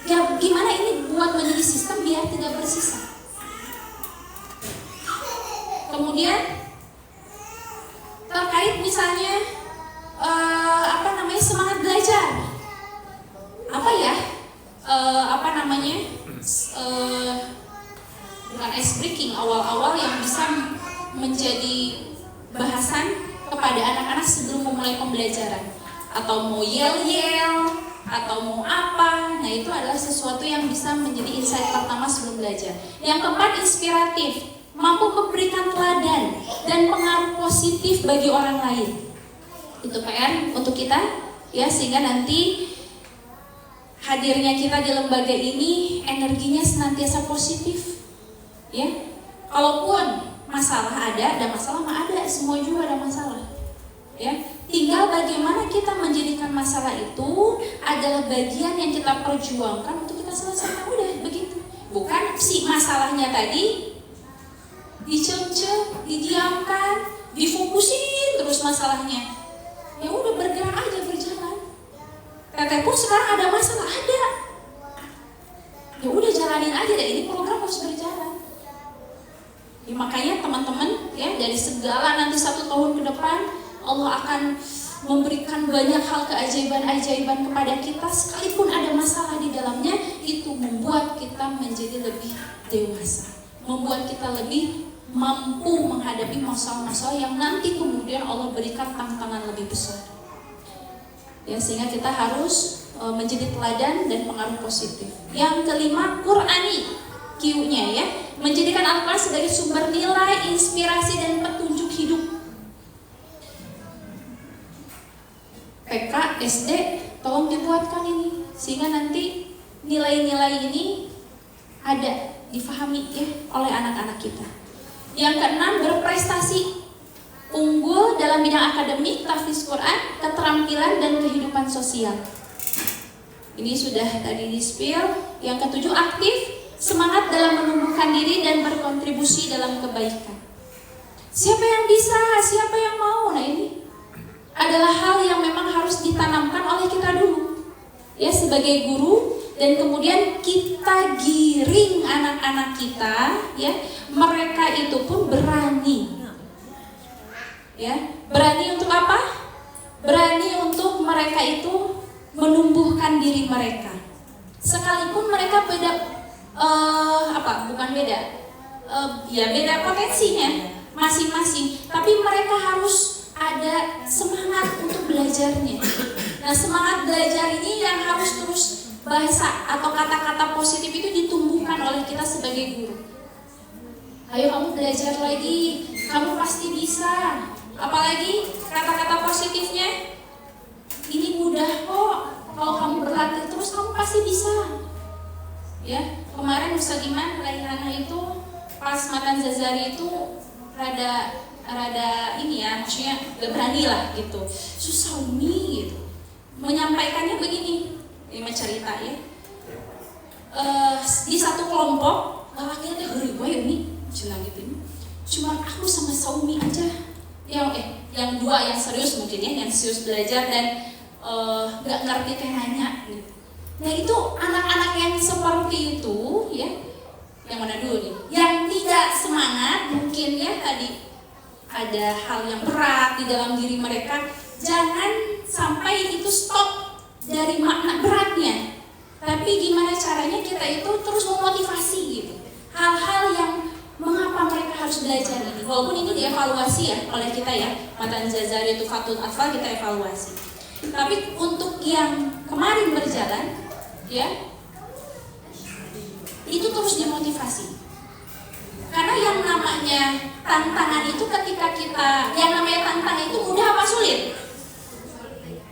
Ya, gimana ini buat menjadi sistem biar tidak bersisa. Kemudian terkait misalnya semangat belajar, bukan ice breaking awal-awal yang bisa menjadi bahasan kepada anak-anak sebelum memulai pembelajaran, atau mau yel-yel atau mau apa. Nah, itu adalah sesuatu yang bisa menjadi insight pertama sebelum belajar. Yang keempat, inspiratif, mampu memberikan teladan dan pengaruh positif bagi orang lain. Itu PR untuk kita, ya, sehingga nanti hadirnya kita di lembaga ini energinya senantiasa positif, ya. Kalaupun masalah ada masalah mah ada, semua juga ada masalah, ya. Tinggal bagaimana kita menjadikan masalah itu adalah bagian yang kita perjuangkan untuk kita selesaikan, udah begitu. Bukan si masalahnya tadi dicem-cem, didiamkan, difokusin terus masalahnya. Ya udah bergerak aja, berjalan. Teteh pun sekarang ada masalah, ada. Ya udah jalanin aja deh, ini program harus berjalan. Ya, makanya teman-teman ya, dari segala nanti 1 tahun ke depan Allah akan memberikan banyak hal keajaiban-ajaiban kepada kita, sekalipun ada masalah di dalamnya, itu membuat kita menjadi lebih dewasa, membuat kita lebih mampu menghadapi masalah-masalah yang nanti kemudian Allah berikan tantangan lebih besar. Ya, sehingga kita harus menjadi teladan dan pengaruh positif. Yang kelima, Qur'ani. Q-nya ya, menjadikan Al-Quran sebagai sumber nilai, inspirasi dan petunjuk hidup. PK, SD, tolong dibuatkan ini sehingga nanti nilai-nilai ini ada, difahami ya oleh anak-anak kita. Yang keenam, berprestasi, unggul dalam bidang akademik, tahfiz Quran, keterampilan dan kehidupan sosial. Ini sudah tadi di-spill. Yang ketujuh, aktif, semangat dalam menumbuhkan diri dan berkontribusi dalam kebaikan. Siapa yang bisa, siapa yang mau? Nah, ini adalah hal yang memang harus ditanamkan oleh kita dulu ya sebagai guru, dan kemudian kita giring anak-anak kita ya, mereka itu pun berani ya, berani untuk apa? Berani untuk mereka itu menumbuhkan diri mereka, sekalipun mereka beda beda potensinya masing-masing, tapi mereka harus ada semangat untuk belajarnya. Nah, semangat belajar ini yang harus terus bahasa atau kata-kata positif itu ditumbuhkan oleh kita sebagai guru. Ayo kamu belajar lagi, kamu pasti bisa. Apalagi kata-kata positifnya, ini mudah kok, kalau kamu berlatih terus kamu pasti bisa. Ya, kemarin Ustaz Iman Raihana itu pas makan Zazari itu rada ini ya, maksudnya gak berani lah gitu, susah Umi gitu menyampaikannya begini. Ini cerita ya, di satu kelompok akhirnya gue Umi cuma gitu, cuma aku sama Saumi aja yang dua yang serius mungkin ya, yang serius belajar dan gak ngerti kayak nanya gitu. Nah, itu anak-anak yang seperti itu ya, yang mana dulu nih? Yang tidak semangat mungkin ya, tadi ada hal yang berat di dalam diri mereka, jangan sampai itu stop dari makna beratnya. Tapi gimana caranya kita itu terus memotivasi gitu, hal-hal yang mengapa mereka harus belajar ini. Walaupun ini dievaluasi ya oleh kita ya, Matan Zazari itu Fathul Atfal kita evaluasi. Tapi untuk yang kemarin berjalan ya, itu terus dimotivasi. Karena yang namanya tantangan itu ketika kita, yang namanya tantangan itu mudah apa sulit?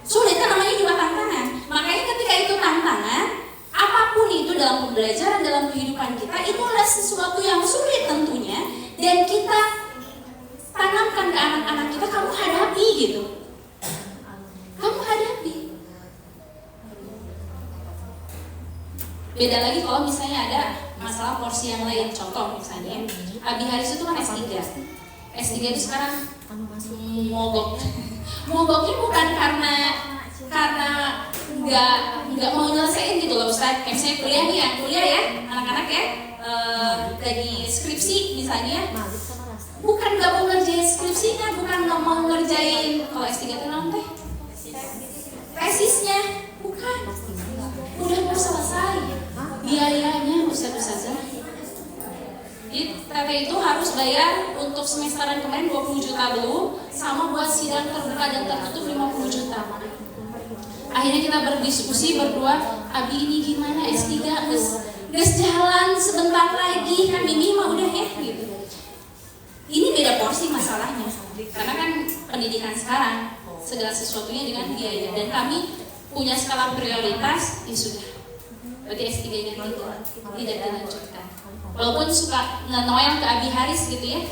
Sulit kan, namanya juga tantangan. Makanya ketika itu tantangan, apapun itu dalam pembelajaran, dalam kehidupan kita, itu adalah sesuatu yang sulit tentunya, dan kita tanamkan ke anak-anak kita, kamu hadapi gitu. Kamu hadapi. Beda lagi kalau misalnya ada masalah porsi yang lain. Contoh misalnya Abi Haris itu kan S3. S3 itu sekarang mogok. Mogoknya bukan karena nggak mau nyelesain gitu loh Ustaz. Kayak misalnya kuliah ya anak-anak ya, lagi skripsi misalnya, bukan nggak mau ngerjain skripsinya, bukan nggak mau ngerjain, kalau S3 itu namanya tesisnya, bukan, udah mau selesai, biayanya Ustazah. Teteh itu harus bayar untuk semesteran kemarin 20 juta dulu, sama buat sidang terbuka dan tertutup 50 juta. Akhirnya kita berdiskusi berdua, Abi ini gimana S3, ges jalan sebentar lagi, kan Mimi mah udah ya gitu. Ini beda porsi masalahnya, karena kan pendidikan sekarang segala sesuatunya dengan biaya, dan kami punya skala prioritas, ya sudah, berarti S3-nya tidak dilanjutkan. Walaupun suka nge-noel ke Abi Haris gitu ya,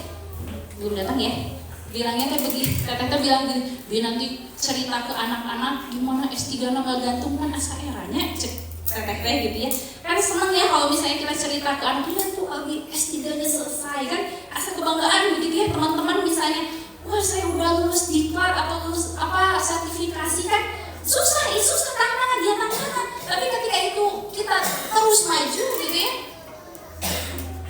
belum datang ya, bilangnya kayak begini, teteh bilang gini, dia nanti cerita ke anak-anak gimana S3 nggak gantung kan asa eranya, teteh gitu ya. Kan seneng ya kalau misalnya kita cerita ke anaknya tuh lagi S3-nya selesai kan, asa kebanggaan begitu ya teman-teman misalnya, wah saya udah lulus diklat atau lulus apa sertifikasi kan, susah tantangan dia tantangan. Tapi ketika itu kita terus maju gitu ya,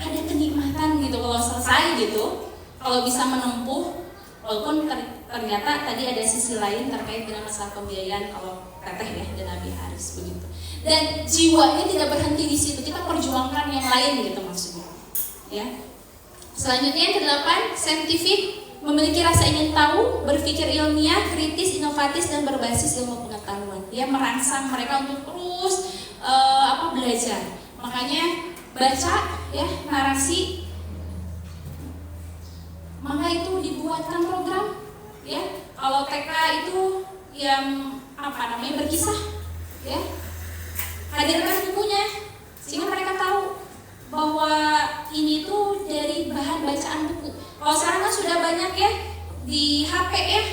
ada kenikmatan gitu kalau selesai gitu, kalau bisa menempuh. Walaupun ternyata tadi ada sisi lain terkait dengan masalah pembiayaan kalau teteh ya dan Abi Haris begitu. Dan jiwanya tidak berhenti di situ, kita perjuangkan yang lain gitu maksudnya. Ya. Selanjutnya yang ke-8, saintifik, memiliki rasa ingin tahu, berpikir ilmiah, kritis, inovatif dan berbasis ilmu pengetahuan. Ya, merangsang mereka untuk terus belajar. Makanya baca ya narasi, maka itu dibuatkan program ya. Kalau TK itu yang berkisah ya, hadirkan bukunya sehingga mereka tahu bahwa ini tuh dari bahan bacaan buku. Kalau sekarang kan sudah banyak ya di HP ya.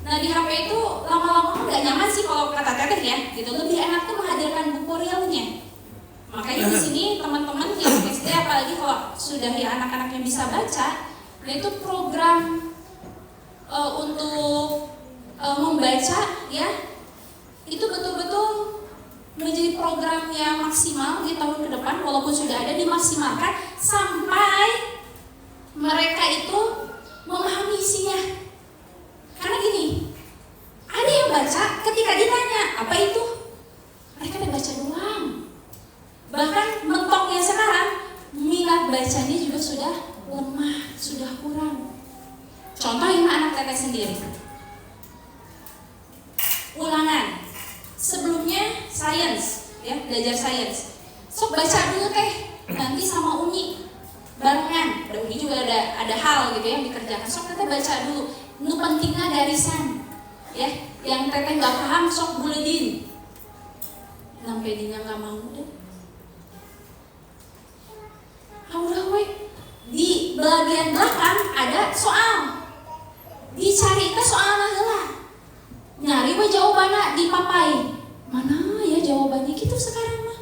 Nah di HP itu lama-lama nggak nyaman sih kalau kata teteh ya gitu. Lebih enak tuh menghadirkan buku realnya. Makanya di sini teman-teman yang SD apalagi kalau sudah ya anak-anak yang bisa baca, yaitu program untuk membaca ya, itu betul-betul menjadi program yang maksimal di tahun ke depan. Walaupun sudah ada, dimaksimalkan sampai mereka itu memahami isinya. Karena gini, ada yang baca ketika ditanya apa itu, mereka udah baca doang. Bahkan mentoknya sekarang minat bacanya juga sudah lemah, sudah kurang. Contoh ini anak teteh sendiri, ulangan sebelumnya sains ya, belajar sains, sok baca dulu teh, nanti sama Uni barengan. Ada Uni juga ada hal gitu yang dikerjakan, sok teteh baca dulu. Nu pentingnya garisan ya, yang teteh nggak paham sok buledin. Sampai dia nggak mau deh. Udah we, di bagian belakang ada soal, dicari ke soalnya heula, nyari we jawabannya dipapai. Mana ya jawabannya gitu sekarang mah.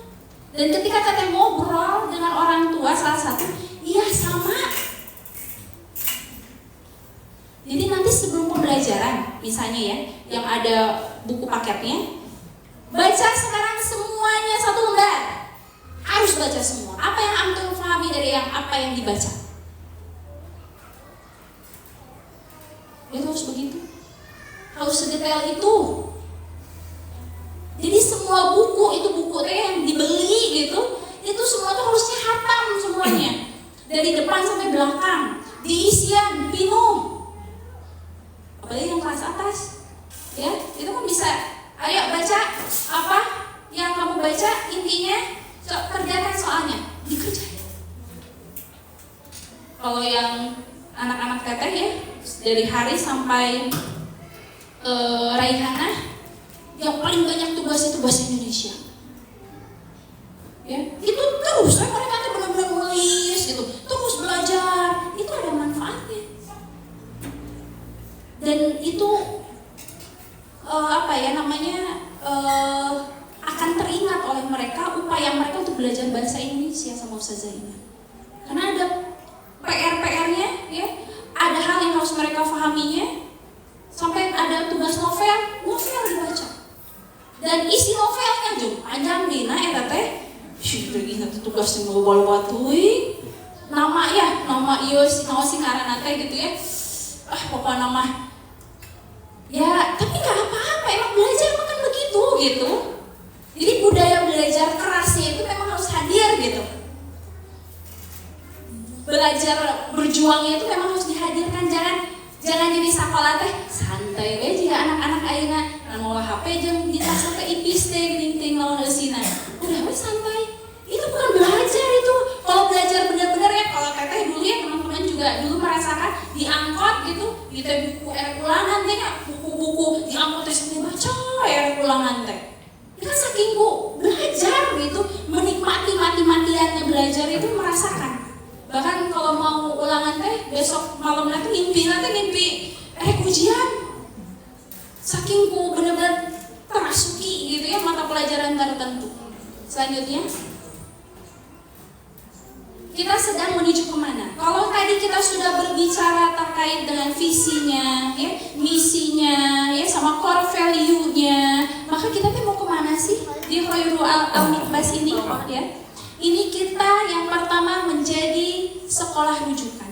Dan ketika teteh ngobrol dengan orang tua salah satu, iya sama. Jadi nanti sebelum pembelajaran misalnya ya, yang ada buku paketnya, baca sekarang semuanya satu lembar. Harus baca semua. Apa yang antum pahami dari yang apa yang dibaca? Itu harus begitu. Harus sedetail itu. Jadi semua buku itu buku yang dibeli gitu, itu semua tuh harusnya hatam semuanya. Dari depan sampai belakang, diisian, pinum. Apalagi yang kelas atas. Ya, itu kan bisa. Ayo baca apa yang kamu baca, intinya kerjakan soalnya, dikerjain. Kalau yang anak-anak teteh ya, dari hari sampai Raihana, yang paling banyak tugas itu bahasa Indonesia. Ya, itu terus mereka tuh benar-benar nulis gitu, terus belajar, itu ada manfaatnya. Dan itu akan teringat oleh mereka upaya mereka untuk belajar bahasa Indonesia sama Ustazah Ina. Karena ada PR-nya ya, ada hal yang harus mereka pahaminya, sampai ada tugas novel dibaca. Dan isi novelnya juga panjang dina eta teh. Ingat tugas yang bawa teuing. Nama ieu si ngaranna teh gitu ya. Pokoknya nama. Ya, tapi enggak apa-apa, emang belajar kan begitu gitu. Jadi budaya belajar kerasnya itu memang harus hadir gitu. Belajar berjuangnya itu memang harus dihadirkan, jangan jadi sekolah teh santai we jika anak-anak ayeuna nganggo HP jeung di tas teh ipis teh geuning lawan eusina. Udah we santai. Itu bukan belajar itu. Kalau belajar benar-benar ya, kalau teteh dulu ya teman-teman juga dulu merasakan diangkut gitu, di teh buku ulangan teh buku-buku diangkut teh sampai baca ulangan teh. Itu kan saking bu belajar gitu, menikmati mati-matiannya belajar itu merasakan. Bahkan kalau mau ulangan teh besok malam nanti mimpi ujian. Saking ku benar-benar terasuki gitu ya mata pelajaran tertentu. Selanjutnya, kita sedang menuju kemana? Kalau tadi kita sudah berbicara terkait dengan visinya, ya, misinya, ya, sama core value-nya, maka kita mau kemana sih di Khairul Al-Mikbas ini? Ya, ini kita yang pertama menjadi sekolah rujukan.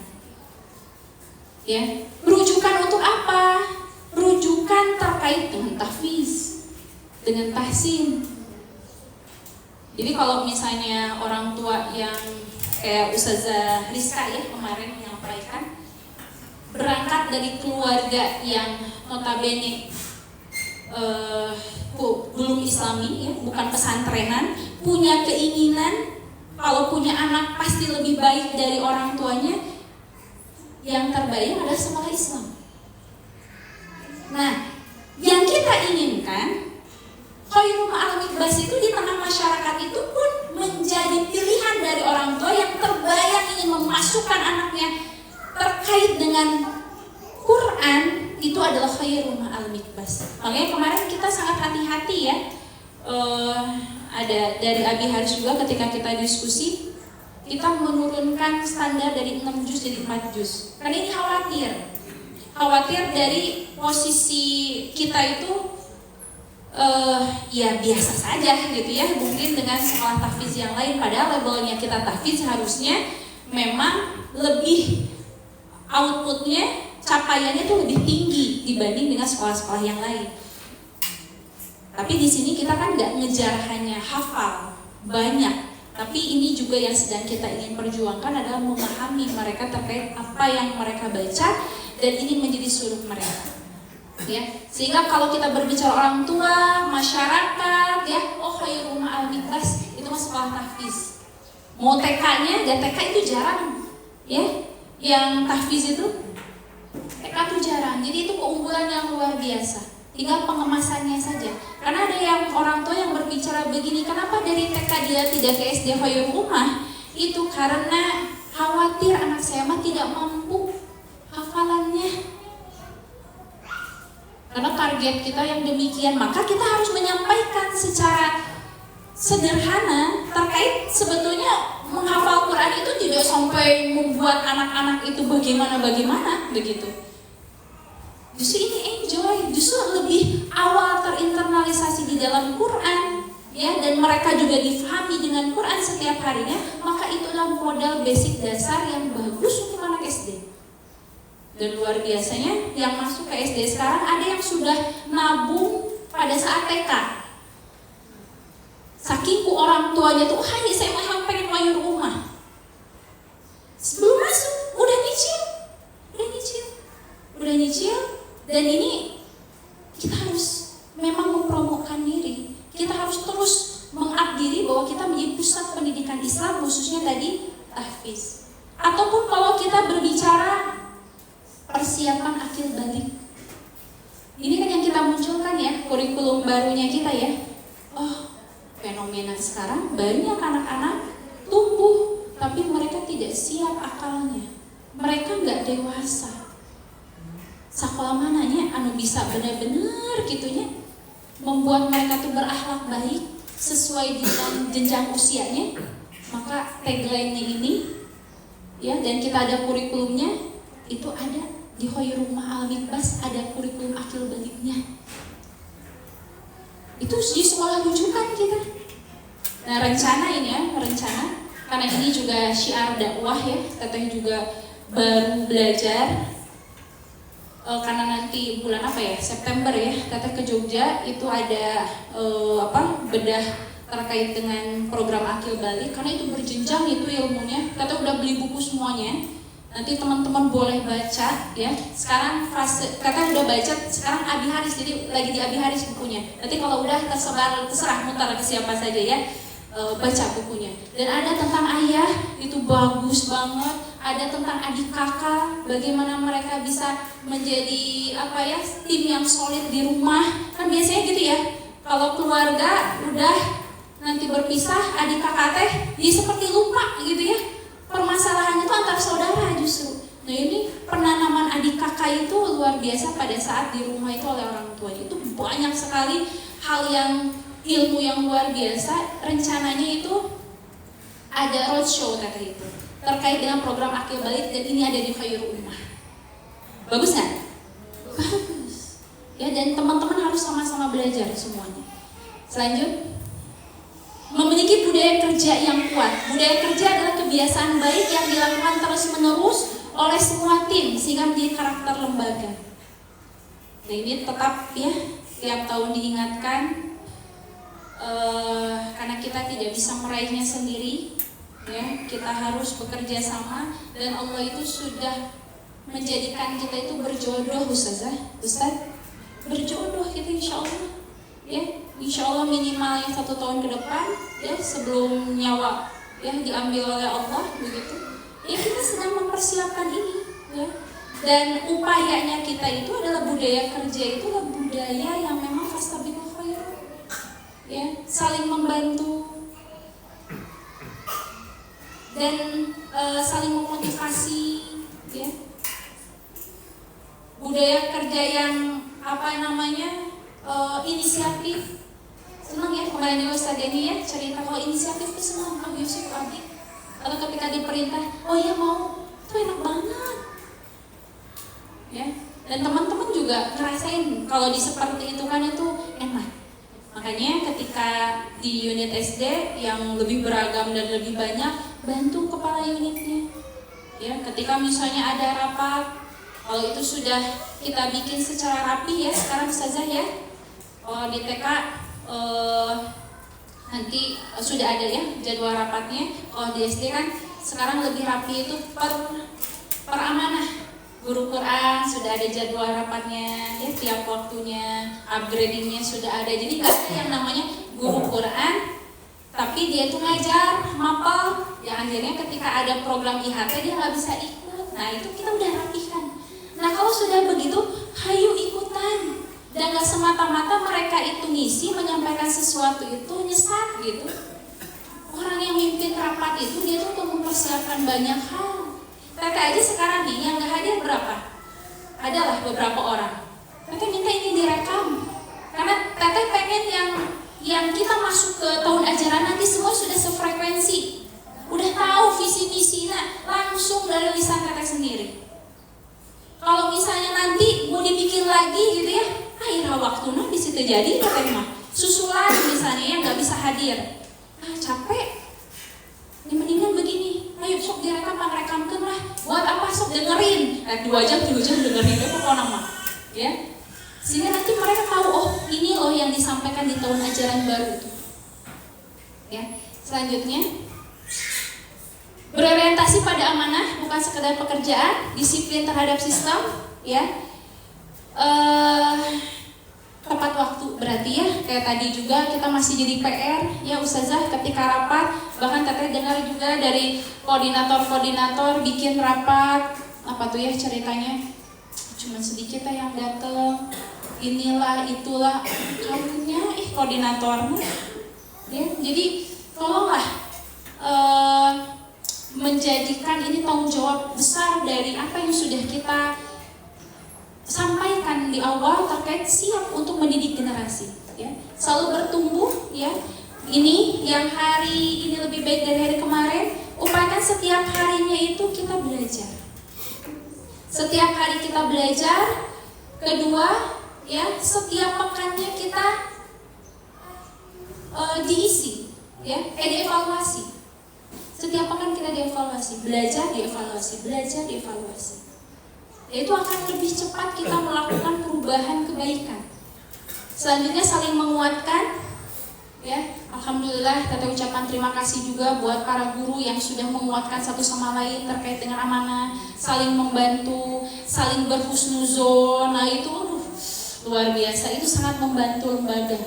Ya, rujukan untuk apa? Rujukan terkait dengan tahfiz, dengan tahsin. Jadi kalau misalnya orang tua yang kayak Ustazah Rizka ya kemarin menyampaikan, berangkat dari keluarga yang notabene belum Islami ya, bukan pesantrenan, punya keinginan kalau punya anak pasti lebih baik dari orang tuanya, yang terbaik adalah sekolah Islam. Nah, yang kita inginkan Khairul Al-Mikbas itu di tengah masyarakat itu pun menjadi pilihan dari orang tua yang terbayang ingin memasukkan anaknya terkait dengan Quran, itu adalah Khairul Al-Mikbas. Makanya kemarin kita sangat hati-hati ya, ada dari Abi Haris juga ketika kita diskusi, kita menurunkan standar dari 6 juz jadi 4 juz. Karena ini khawatir dari posisi kita itu ya biasa saja gitu ya, mungkin dengan sekolah tahfiz yang lain, padahal labelnya kita tahfiz harusnya memang lebih outputnya, capaiannya itu lebih tinggi dibanding dengan sekolah-sekolah yang lain. Tapi di sini kita kan nggak ngejar hanya hafal banyak, tapi ini juga yang sedang kita ingin perjuangkan adalah memahami mereka terkait apa yang mereka baca dan ini menjadi suluk mereka. Ya, sehingga kalau kita berbicara orang tua, masyarakat, ya, oh Khairul Al-Mikbas itu mas sekolah tahfiz. Mau TK-nya, dan TK itu jarang, ya. Yang tahfiz itu TK itu jarang. Jadi itu keunggulan yang luar biasa. Tinggal pengemasannya saja. Karena ada yang orang tua yang berbicara begini, kenapa dari TK dia tidak ke SD Khairul Ummah? Itu karena khawatir anak saya mah tidak mampu hafalannya. Karena target kita yang demikian, maka kita harus menyampaikan secara sederhana terkait sebetulnya menghafal Quran itu tidak sampai membuat anak-anak itu bagaimana begitu. Justru ini enjoy, justru lebih awal terinternalisasi di dalam Quran, ya, dan mereka juga difahami dengan Quran setiap harinya, maka itulah modal basic dasar yang bagus untuk anak SD. Dan luar biasanya yang masuk ke SD sekarang ada yang sudah nabung pada saat TK. Saking ku orang tuanya tuh, hanya saya mau pengen Khairul Ummah. Sebelum masuk udah nyicil. Dan ini kita harus memang mempromokkan diri. Kita harus terus mengabdiri bahwa kita menjadi pusat pendidikan Islam, khususnya tadi tahfiz. Ataupun kalau kita berbicara persiapan akil balik, ini kan yang kita munculkan ya, kurikulum barunya kita ya. Oh, fenomena sekarang banyak anak-anak tumbuh tapi mereka tidak siap akalnya, mereka nggak dewasa. Sekolah mananya anu bisa benar-benar gitunya membuat mereka tuh berakhlak baik sesuai dengan jenjang usianya. Maka tagline-nya ini ya, dan kita ada kurikulumnya, itu ada di Khairul Al-Mikbas, ada kurikulum akil baliknya. Itu di sekolah rujukan kita. Nah, rencana karena ini juga syiar dakwah ya, teteh juga baru belajar. Karena nanti bulan September ya, teteh ke Jogja, itu ada bedah terkait dengan program akil balik, karena itu berjenjang itu ilmunya. Teteh udah beli buku semuanya. Nanti teman-teman boleh baca ya. Sekarang fase teteh udah baca, sekarang Abi Haris, jadi lagi di Abi Haris bukunya. Nanti kalau udah tersebar, terserah mutar ke siapa saja ya, baca bukunya. Dan ada tentang ayah, itu bagus banget. Ada tentang adik kakak, bagaimana mereka bisa menjadi tim yang solid di rumah. Kan biasanya gitu ya, kalau keluarga udah nanti berpisah, adik kakak teh dia seperti lupa gitu ya. Permasalahannya itu antar saudara justru. Nah, ini penanaman adik kakak itu luar biasa pada saat di rumah itu oleh orang tua. Itu banyak sekali hal yang ilmu yang luar biasa. Rencananya itu ada roadshow kata itu terkait dengan program Akil Balik, dan ini ada di Khairul Ummah. Bagus nggak? Bagus. Ya, dan teman-teman harus sama-sama belajar semuanya. Selanjut, memiliki budaya kerja yang kuat. Budaya kerja adalah kebiasaan baik yang dilakukan terus-menerus oleh semua tim sehingga menjadi karakter lembaga. Nah, ini tetap ya tiap tahun diingatkan, karena kita tidak bisa meraihnya sendiri. Ya, kita harus bekerja sama, dan Allah itu sudah menjadikan kita itu berjodoh, Ustazah, Ustaz, berjodoh kita insya Allah. Ya, insya Allah minimal yang 1 tahun ke depan, ya sebelum nyawa ya diambil oleh Allah begitu. Ya, kita sedang mempersiapkan ini, ya. Dan upayanya kita itu adalah budaya kerja, itu adalah budaya yang memang fastabiqul khairat, ya, saling membantu dan saling memotivasi, ya. Budaya kerja yang inisiatif. Senang ya kemarin juga Ustaz Denny ya cerita kalau inisiatif itu senang. Yusuf adik atau ketika diperintah, oh ya mau, itu enak banget, ya. Dan teman-teman juga ngerasain kalau di seperti itu kan itu enak. Makanya ketika di unit SD yang lebih beragam dan lebih banyak, bantu kepala unitnya. Ya, ketika misalnya ada rapat, kalau itu sudah kita bikin secara rapi ya, sekarang Ustazah ya, di TK nanti sudah ada ya jadwal rapatnya. Kalau di SD kan sekarang lebih rapi, itu per amanah. Guru Quran sudah ada jadwal rapatnya ya, tiap waktunya, upgradingnya sudah ada. Jadi nggak ada yang namanya guru Quran tapi dia itu ngajar mapel, ya akhirnya ketika ada program IHT dia nggak bisa ikut. Nah itu kita udah rapihkan. Nah kalau sudah begitu, hayu ikutan. Dan nggak semata-mata mereka itu ngisi menyampaikan sesuatu itu nyesat gitu. Orang yang mimpin rapat itu dia tuh untuk mempersiapkan banyak hal. TT aja sekarang nih yang nggak hadir berapa? Adalah beberapa orang. TT minta ini direkam karena TT pengen yang kita masuk ke tahun ajaran nanti semua sudah sefrekuensi, udah tahu visi misinya langsung dari lisan TT sendiri. Kalau misalnya nanti mau dibikin lagi gitu ya, akhirnya waktunya di situ jadi TT mah susulan misalnya yang nggak bisa hadir, capek. Ini mendingan begini, ayo sok direkam, rekamkan lah. Buat apa sok dengerin? 2 jam dengerin itu pokoknya mah, ya. Sehingga nanti mereka tahu, oh ini loh yang disampaikan di tahun ajaran baru itu. Ya. Selanjutnya, berorientasi pada amanah, bukan sekedar pekerjaan, disiplin terhadap sistem, ya. Tepat waktu berarti ya, kayak tadi juga kita masih jadi PR ya Ustazah ketika rapat. Bahkan Teteh dengar juga dari koordinator bikin rapat, apa tuh ya ceritanya, cuma sedikit yang datang, inilah itulah, karunya koordinatornya ya. Jadi tolonglah menjadikan ini tanggung jawab besar dari apa yang sudah kita sampaikan di awal terkait siap untuk mendidik generasi ya. Selalu bertumbuh ya. Ini yang hari ini lebih baik dari hari kemarin. Upayakan setiap harinya itu kita belajar. Setiap hari kita belajar. Kedua ya, setiap pekannya kita diisi ya, dievaluasi. Setiap pekan kita dievaluasi, belajar dievaluasi. Itu akan lebih cepat kita melakukan perubahan kebaikan. Selanjutnya saling menguatkan ya. Alhamdulillah Teteh ucapan terima kasih juga buat para guru yang sudah menguatkan satu sama lain terkait dengan amanah, saling membantu, saling berhusnuzon. Nah itu luar biasa, itu sangat membantu lembaga.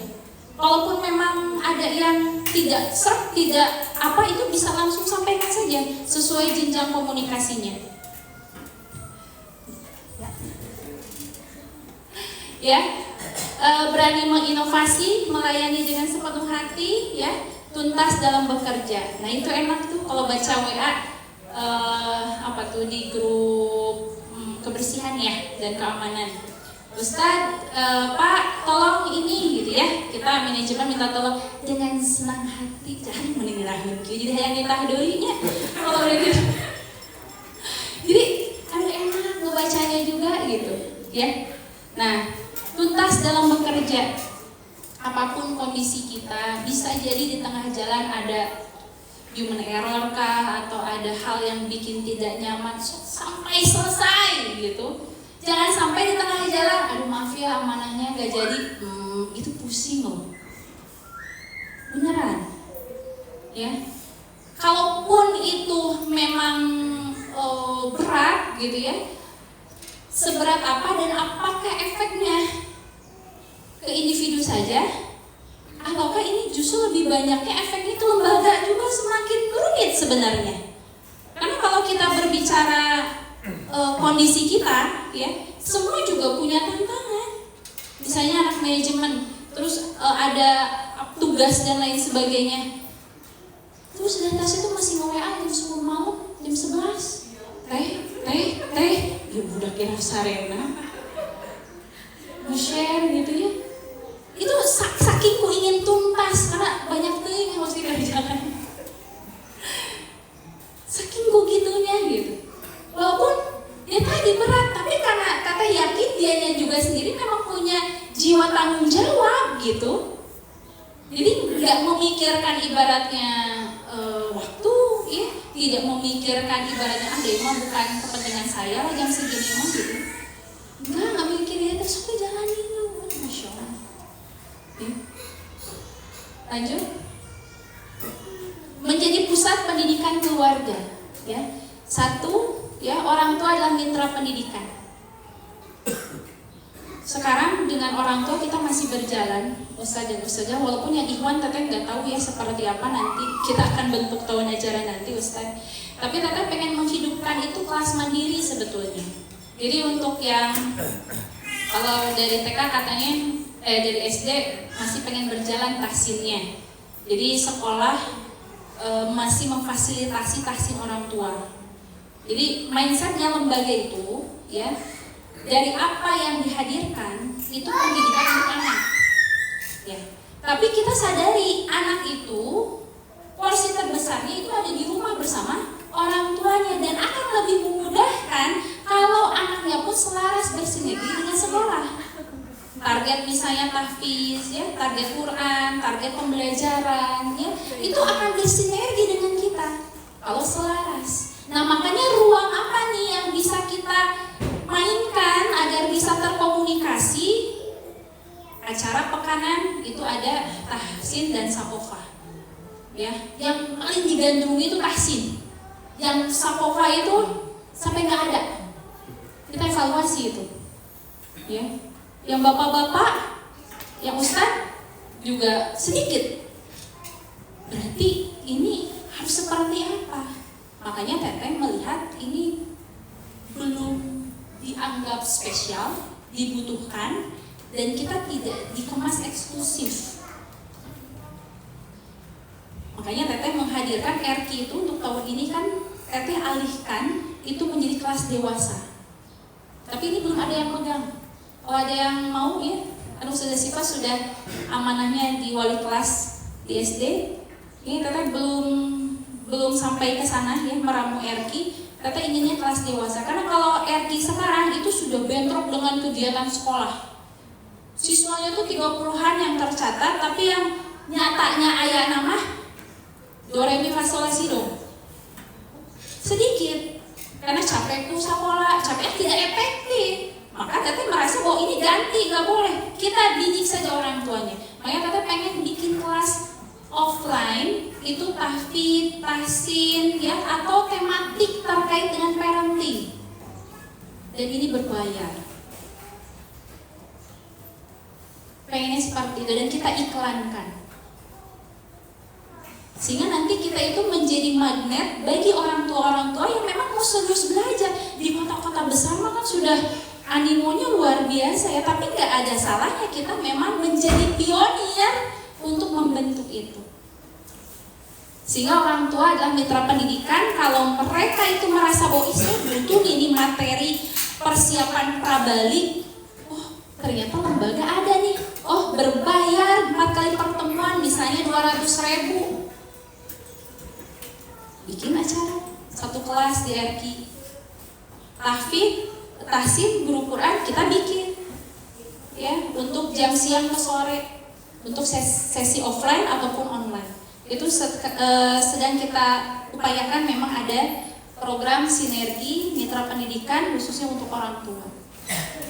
Kalaupun memang ada yang tidak itu bisa langsung sampaikan saja sesuai jenjang komunikasinya. Ya, berani menginovasi, melayani dengan sepenuh hati, ya, tuntas dalam bekerja. Nah itu enak tuh kalau baca WA di grup kebersihan ya dan keamanan. Ustadz, Pak, tolong ini gitu ya. Kita manajemen minta tolong dengan senang hati, jangan meninggalkan jadi yang nitah deuinya. Kalau udah gitu. Jadi aduh enak ngebacanya juga gitu, ya. Nah, tuntas dalam bekerja. Apapun kondisi kita, bisa jadi di tengah jalan ada human error kah atau ada hal yang bikin tidak nyaman sampai selesai gitu. Jangan sampai di tengah jalan, aduh maaf ya amanahnya gak jadi, itu pusing loh. Beneran, ya. Kalaupun itu memang berat gitu ya, seberat apa dan apakah efeknya ke individu saja, ataukah ini justru lebih banyaknya efeknya ke lembaga juga semakin rumit sebenarnya. Karena kalau kita berbicara kondisi kita, ya semua juga punya tantangan. Misalnya anak manajemen, terus ada tugas dan lain sebagainya. Terus dan tas itu masih nge-WA jam 10 malam, jam 11. Teh, ya budak kira sarena. Nge-share gitu ya. Itu saking ku ingin tuntas karena banyak tuh yang harus dikerjakan. Saking ku gitunya gitu. Walaupun ya tadi berat, tapi karena kata yakin dianya juga sendiri memang punya jiwa tanggung jawab gitu. Jadi nggak memikirkan ibaratnya waktu, ya, tidak memikirkan ibaratnya deh mah bukan kepentingan saya lah jam segini mah gitu. Nggak mikirin terus aku jalanin dulu, masya Allah. Ya. Lanjut. Menjadi pusat pendidikan keluarga, ya. Satu, ya orang tua adalah mitra pendidikan. Sekarang dengan orang tua kita masih berjalan, ustaz dan ustazah, walaupun yang ikhwan teteh nggak tahu ya seperti apa nanti kita akan bentuk tahun ajaran nanti ustaz. Tapi teteh pengen menghidupkan itu kelas mandiri sebetulnya. Jadi untuk yang kalau dari TK katanya dari SD masih pengen berjalan tahsinnya. Jadi sekolah masih memfasilitasi tahsin orang tua. Jadi mindsetnya lembaga itu, ya. Dari apa yang dihadirkan itu pendidikan anak, ya. Tapi kita sadari anak itu porsi terbesarnya itu ada di rumah bersama orang tuanya dan akan lebih memudahkan kalau anaknya pun selaras bersinergi dengan sekolah. Target misalnya tahfiz, ya, target Quran, target pembelajaran, ya, itu akan bersinergi dengan kita kalau selaras. Nah makanya ruang apa nih yang bisa kita mainkan agar bisa terkomunikasi? Acara pekanan itu ada tahsin dan sakofa, ya. Yang paling digandrungi itu tahsin, yang sakofa itu sampai nggak ada. Kita evaluasi itu, ya. Yang bapak-bapak, yang ustadz juga sedikit. Berarti ini harus seperti apa? Makanya teteh melihat ini belum dianggap spesial, dibutuhkan, dan kita tidak dikemas eksklusif. Makanya teteh menghadirkan RQ itu untuk tahun ini kan teteh alihkan itu menjadi kelas dewasa. Tapi ini belum ada yang pegang. Kalau ada yang mau ya, kan Ustazah Sifa sudah amanahnya di wali kelas di SD. Ini teteh belum sampai ke sana ya meramu RQ. Teteh inginnya kelas dewasa. Karena kalau RQ sekarang itu sudah bentrok dengan kegiatan sekolah. Siswanya tuh 30-an yang tercatat, tapi yang nyatanya ayah nama do re mi fa sol la si do sedikit. Karena capek tuh sekolah, capek tidak efektif. Maka teteh merasa bahwa ini ganti, nggak boleh. Kita didik saja orang tuanya. Makanya teteh pengen bikin kelas offline itu tahfidz, tahsin, ya, atau tematik terkait dengan parenting. Dan ini berbayar. Pengennya seperti itu dan kita iklankan. Sehingga nanti kita itu menjadi magnet bagi orang tua yang memang mau serius belajar. Di kota-kota besar mah kan sudah animonya luar biasa ya, tapi nggak ada salahnya kita memang menjadi pionir untuk membentuk itu. Sehingga orang tua adalah mitra pendidikan. Kalau mereka itu merasa bahwa saya butuh ini materi persiapan prabalik, oh ternyata lembaga ada nih, oh berbayar 4 kali pertemuan, misalnya 200.000. Bikin acara satu kelas di RQ. Tahsin, guru Quran kita bikin, ya, untuk jam siang ke sore, untuk sesi offline ataupun online. Itu sedang kita upayakan. Memang ada program sinergi mitra pendidikan khususnya untuk orang tua.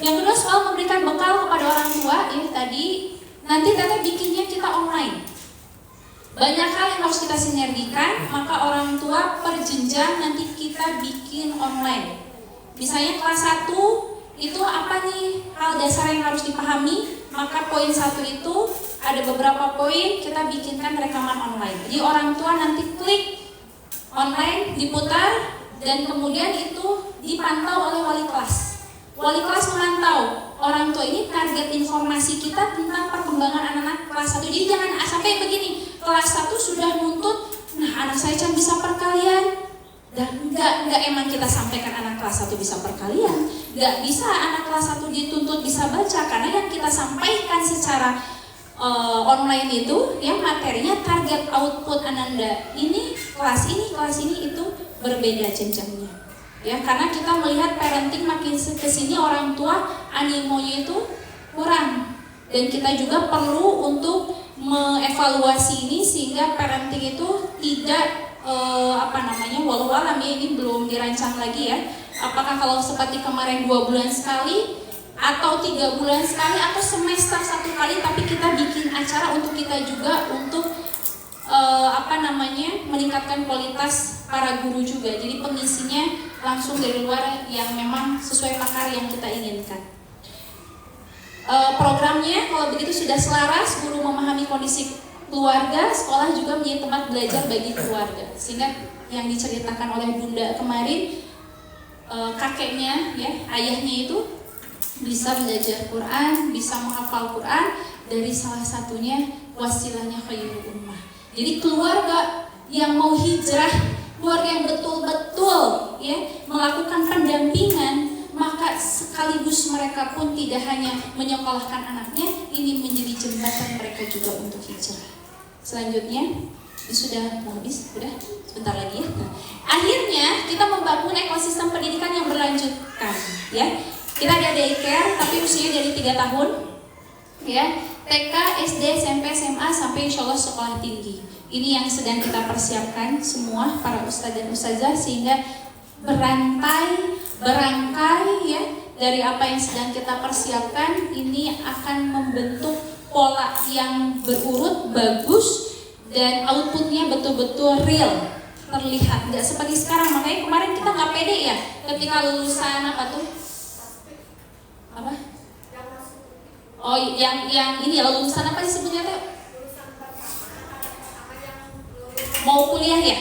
Yang kedua soal memberikan bekal kepada orang tua, ya tadi nanti Teteh bikinnya kita online. Banyak hal yang harus kita sinergikan, maka orang tua per jenjang nanti kita bikin online. Misalnya kelas 1 itu apa nih hal dasar yang harus dipahami, maka poin 1 itu ada beberapa poin kita bikinkan rekaman online. Jadi orang tua nanti klik online, diputar, dan kemudian itu dipantau oleh wali kelas. Wali kelas memantau orang tua ini, target informasi kita tentang perkembangan anak-anak kelas 1. Jadi jangan sampai begini, kelas 1 sudah nuntut, nah anak saya can bisa perkalian. Dan enggak emang kita sampaikan anak kelas 1 bisa perkalian. Enggak bisa anak kelas 1 dituntut bisa baca, karena yang kita sampaikan secara online itu yang materinya target output Ananda. Ini kelas ini itu berbeda jenjangnya. Ya, karena kita melihat parenting makin kesini orang tua animonya itu kurang, dan kita juga perlu untuk mengevaluasi ini sehingga parenting itu tidak walau alam ya, ini belum dirancang lagi ya. Apakah kalau seperti kemarin 2 bulan sekali atau 3 bulan sekali atau semester 1 kali, tapi kita bikin acara untuk kita juga untuk meningkatkan kualitas para guru juga. Jadi pengisinya langsung dari luar yang memang sesuai pakar yang kita inginkan. Programnya kalau begitu sudah selaras, guru memahami kondisi keluarga, sekolah juga menjadi tempat belajar bagi keluarga. Sehingga yang diceritakan oleh Bunda kemarin, kakeknya ya, ayahnya itu bisa belajar Quran, bisa menghafal Quran, dari salah satunya wasilahnya khairul ummah. Jadi keluarga yang mau hijrah, keluarga yang betul-betul ya melakukan pendampingan, maka sekaligus mereka pun tidak hanya menyekolahkan anaknya, ini menjadi jembatan mereka juga untuk hijrah. Selanjutnya, ini sudah mau habis, sudah sebentar lagi ya. Nah, akhirnya kita membangun ekosistem pendidikan yang berlanjutkan, ya. Kita ada daycare, tapi usianya dari 3 tahun, ya. TK, SD, SMP, SMA, sampai insya Allah sekolah tinggi. Ini yang sedang kita persiapkan semua para ustadz dan ustazah, sehingga berangkai ya dari apa yang sedang kita persiapkan ini akan membentuk pola yang berurut, bagus, dan outputnya betul-betul real, terlihat, nggak seperti sekarang. Makanya kemarin kita nggak pede ya ketika lulusan lulusan apa disebutnya tuh? Mau kuliah ya?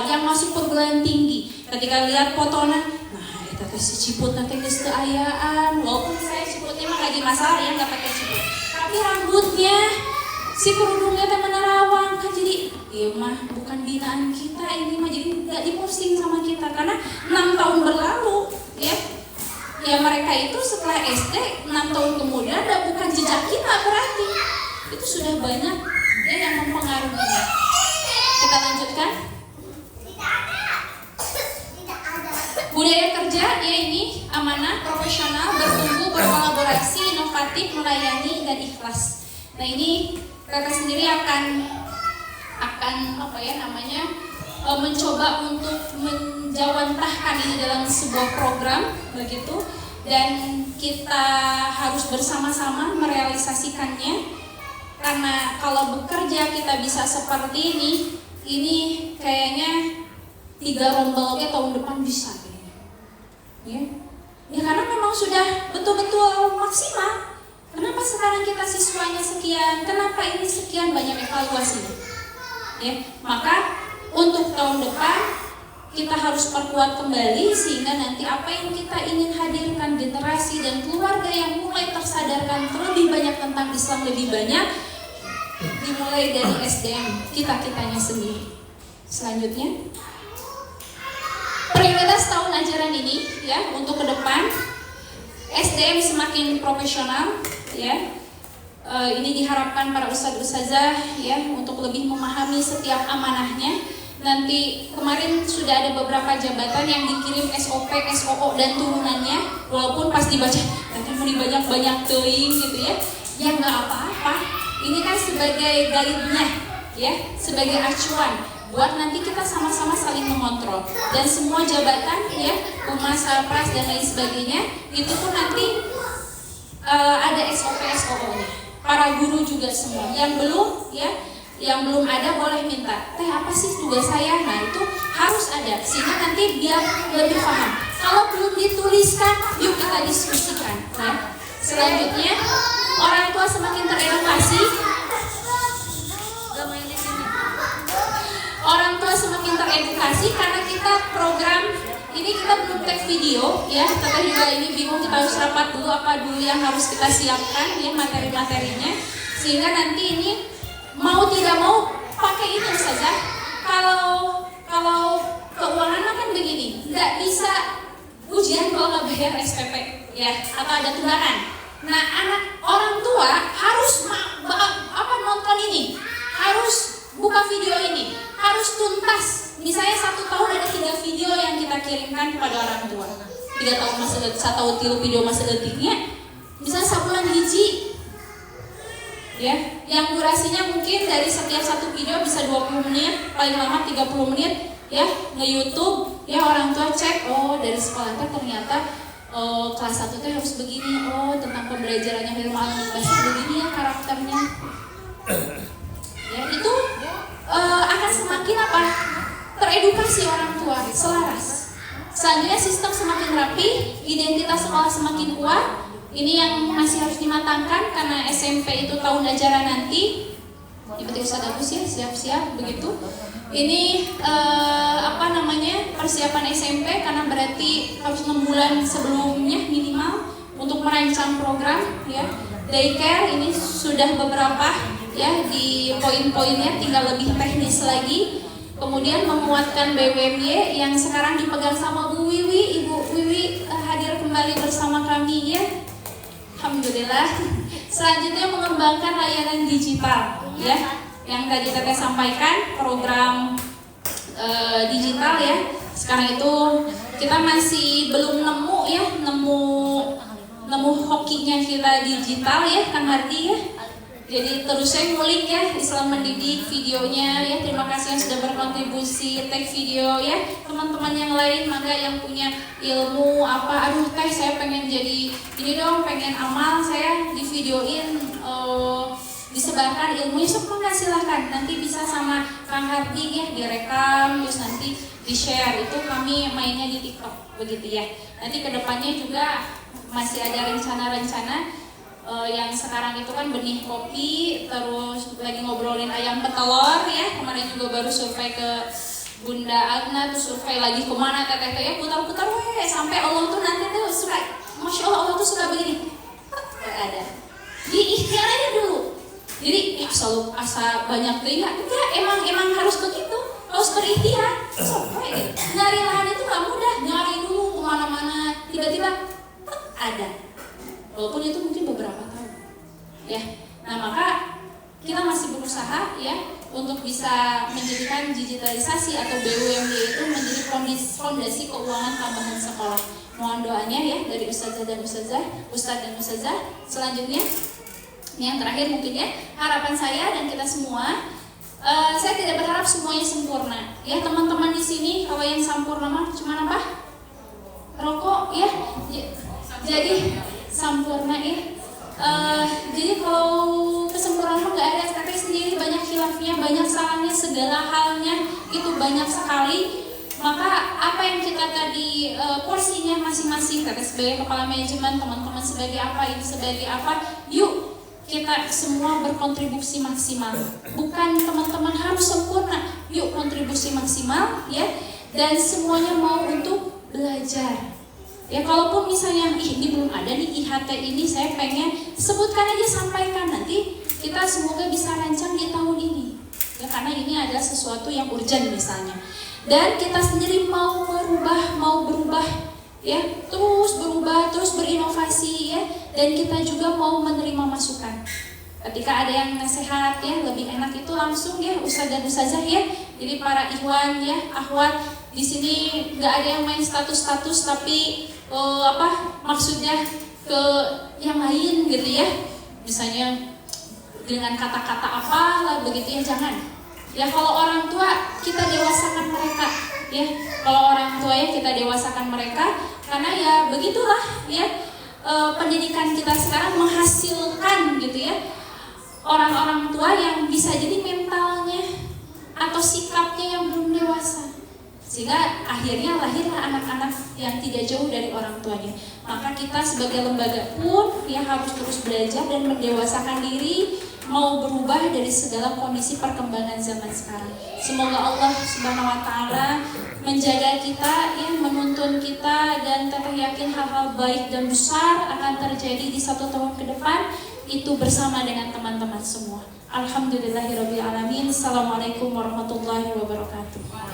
Yang masuk perguruan tinggi. Ketika lihat fotonya, nah itu si ciput nanti geus teu ayaan. Walaupun saya ciputnya mah lagi masalah ya, nggak pakai ciput. Tapi rambutnya, si kerudungnya teh menerawang kan, jadi iya mah bukan binaan kita ini mah, jadi nggak diposting sama kita karena 6 tahun berlalu ya. Ya mereka itu setelah SD 6 tahun kemudian udah bukan jejak kita berarti. Itu sudah banyak ya yang mempengaruhi. Kita lanjutkan. Budaya kerja ya ini amanah, profesional, bertumbuh, berkolaborasi, inovatif, melayani, dan ikhlas. Nah ini kakak sendiri akan mencoba untuk menjawantahkan ini dalam sebuah program begitu, dan kita harus bersama-sama merealisasikannya, karena kalau bekerja kita bisa seperti ini kayaknya 3 rombelnya tahun depan bisa ya karena memang sudah betul-betul maksimal. Kenapa sekarang kita siswanya sekian, kenapa ini sekian, banyak evaluasi ya. Maka untuk tahun depan kita harus perkuat kembali, sehingga nanti apa yang kita ingin hadirkan, generasi dan keluarga yang mulai tersadarkan terlebih banyak tentang Islam, lebih banyak dimulai dari SDM kita-kitanya sendiri. Selanjutnya, prioritas tahun ajaran ini ya untuk ke depan, SDM semakin profesional ya. Ini diharapkan para ustadz-ustazah ya untuk lebih memahami setiap amanahnya. Nanti kemarin sudah ada beberapa jabatan yang dikirim SOP, SOO dan turunannya, walaupun pas dibaca nanti mau banyak-banyak teuing gitu ya. Ya nggak apa-apa. Ini kan sebagai guide-nya ya, sebagai acuan buat nanti kita sama-sama saling mengontrol. Dan semua jabatan ya, humas, pras dan lain sebagainya itu pun nanti ada SOP, SOO-nya. Para guru juga semua. Yang belum ya, yang belum ada boleh minta. Teh apa sih tugas saya? Nah itu harus ada sehingga nanti dia lebih paham. Kalau belum dituliskan, yuk kita diskusikan. Nah, selanjutnya orang tua semakin teredukasi. Orang tua semakin teredukasi karena kita program ini kita belum tag video ya. Teteh juga ini bingung, kita harus rapat dulu apa dulu yang harus kita siapkan ya materi-materinya sehingga nanti ini mau tidak mau pakai itu saja. Kalau keuangan kan begini, nggak bisa ujian kalau nggak bayar SPP ya atau ada tunggakan. Nah orang tua harus nonton ini, harus buka video ini, harus tuntas. Misalnya 1 tahun ada 3 video yang kita kirimkan kepada orang tua. 3 tahun masa 1 tahun 3 video masa detiknya, misalnya sebulan hiji. Ya, yang durasinya mungkin dari setiap 1 video bisa 20 menit, paling lama 30 menit ya, nge-YouTube ya orang tua cek, oh dari sekolah ternyata kelas 1 tuh harus begini, oh tentang pembelajarannya Hilma Al-Mubasir begini ya karakternya. Ya, itu akan semakin apa? Teredukasi orang tua, selaras. Selanjutnya sistem semakin rapi, identitas sekolah semakin kuat. Ini yang masih harus dimatangkan karena SMP itu tahun ajaran nanti. Ibu Ustaz Agus ya, siap-siap begitu. Ini persiapan SMP karena berarti harus 6 bulan sebelumnya minimal untuk merancang program ya. Daycare ini sudah beberapa ya di poin-poinnya, tinggal lebih teknis lagi. Kemudian menguatkan BWMY yang sekarang dipegang sama Bu Wiwi. Ibu Wiwi hadir kembali bersama kami ya. Alhamdulillah. Selanjutnya mengembangkan layanan digital ya. Yang tadi Teteh sampaikan program digital ya. Sekarang itu kita masih belum nemu hokinya kita digital ya Kang Hardi ya. Jadi terus saya ngulik ya Islam Mendidik videonya ya. Terima kasih yang sudah berkontribusi tag video ya. Teman-teman yang lain maka yang punya ilmu apa, aduh teh saya pengen jadi ini dong, pengen amal saya di videoin disebarkan ilmunya, semua silahkan. Nanti bisa sama Kang Hardi ya direkam terus nanti di share. Itu kami mainnya di TikTok begitu ya. Nanti kedepannya juga masih ada rencana-rencana. Yang sekarang itu kan benih kopi, terus lagi ngobrolin ayam petelur ya. Kemarin juga baru survei ke Bunda Agna, terus survei lagi kemana teteh ya, putar-putar sampai Allah tuh nanti tuh suka, Masya Allah tuh suka begini. Gak ada. Diikhtiar aja dulu. Jadi selalu asa banyak tuh enggak, emang harus begitu, harus berikhtiar. Sampai nyari lahan itu nggak mudah, nyari dulu kemana-mana, tiba-tiba ada. Walaupun itu mungkin beberapa tahun ya. Nah maka kita masih berusaha ya untuk bisa menjadikan digitalisasi atau BUMD itu menjadi fondasi keuangan tambahan sekolah. Mohon doanya ya dari ustazah dan ustazah, ustadz dan ustazah. Selanjutnya yang terakhir mungkin ya, harapan saya dan kita semua, saya tidak berharap semuanya sempurna ya. Teman-teman di sini kalau yang sempurna mah cuma apa? Rokok ya. Jadi sempurna ya. Jadi kalau kesempurnaan nggak ada, tapi sendiri banyak khilafnya, banyak salahnya, segala halnya itu banyak sekali. Maka apa yang kita tadi porsinya masing-masing, Teteh sebagai kepala manajemen, teman-teman sebagai apa, ini sebagai apa, yuk kita semua berkontribusi maksimal. Bukan teman-teman harus sempurna, yuk kontribusi maksimal ya. Dan semuanya mau untuk belajar. Ya kalaupun misalnya ini belum ada nih IHT ini, saya pengen sebutkan aja, sampaikan, nanti kita semoga bisa rancang di tahun ini. Ya karena ini adalah sesuatu yang urgent misalnya. Dan kita sendiri mau berubah ya, terus berubah, terus berinovasi ya. Dan kita juga mau menerima masukan. Ketika ada yang nasihat ya, lebih enak itu langsung ya ustaz dan ustazah ya. Jadi para ikhwan ya, akhwat di sini nggak ada yang main status-status tapi maksudnya ke yang lain gitu ya. Misalnya dengan kata-kata apalah begitu ya, jangan. Ya kalau orang tua kita dewasakan mereka ya. Kalau orang tua ya kita dewasakan mereka karena ya begitulah ya. Pendidikan kita sekarang menghasilkan gitu ya orang-orang tua yang bisa jadi mentalnya atau sikapnya yang belum dewasa, sehingga akhirnya lahirlah anak-anak yang tidak jauh dari orang tuanya. Maka kita sebagai lembaga pun ya harus terus belajar dan mendewasakan diri, mau berubah dari segala kondisi perkembangan zaman sekarang. Semoga Allah Subhanahu wa taala menjaga kita ya, menuntun kita, dan teteh yakin hal-hal baik dan besar akan terjadi di 1 tahun ke depan itu bersama dengan teman-teman semua. Alhamdulillahirabbil alamin. Assalamualaikum warahmatullahi wabarakatuh.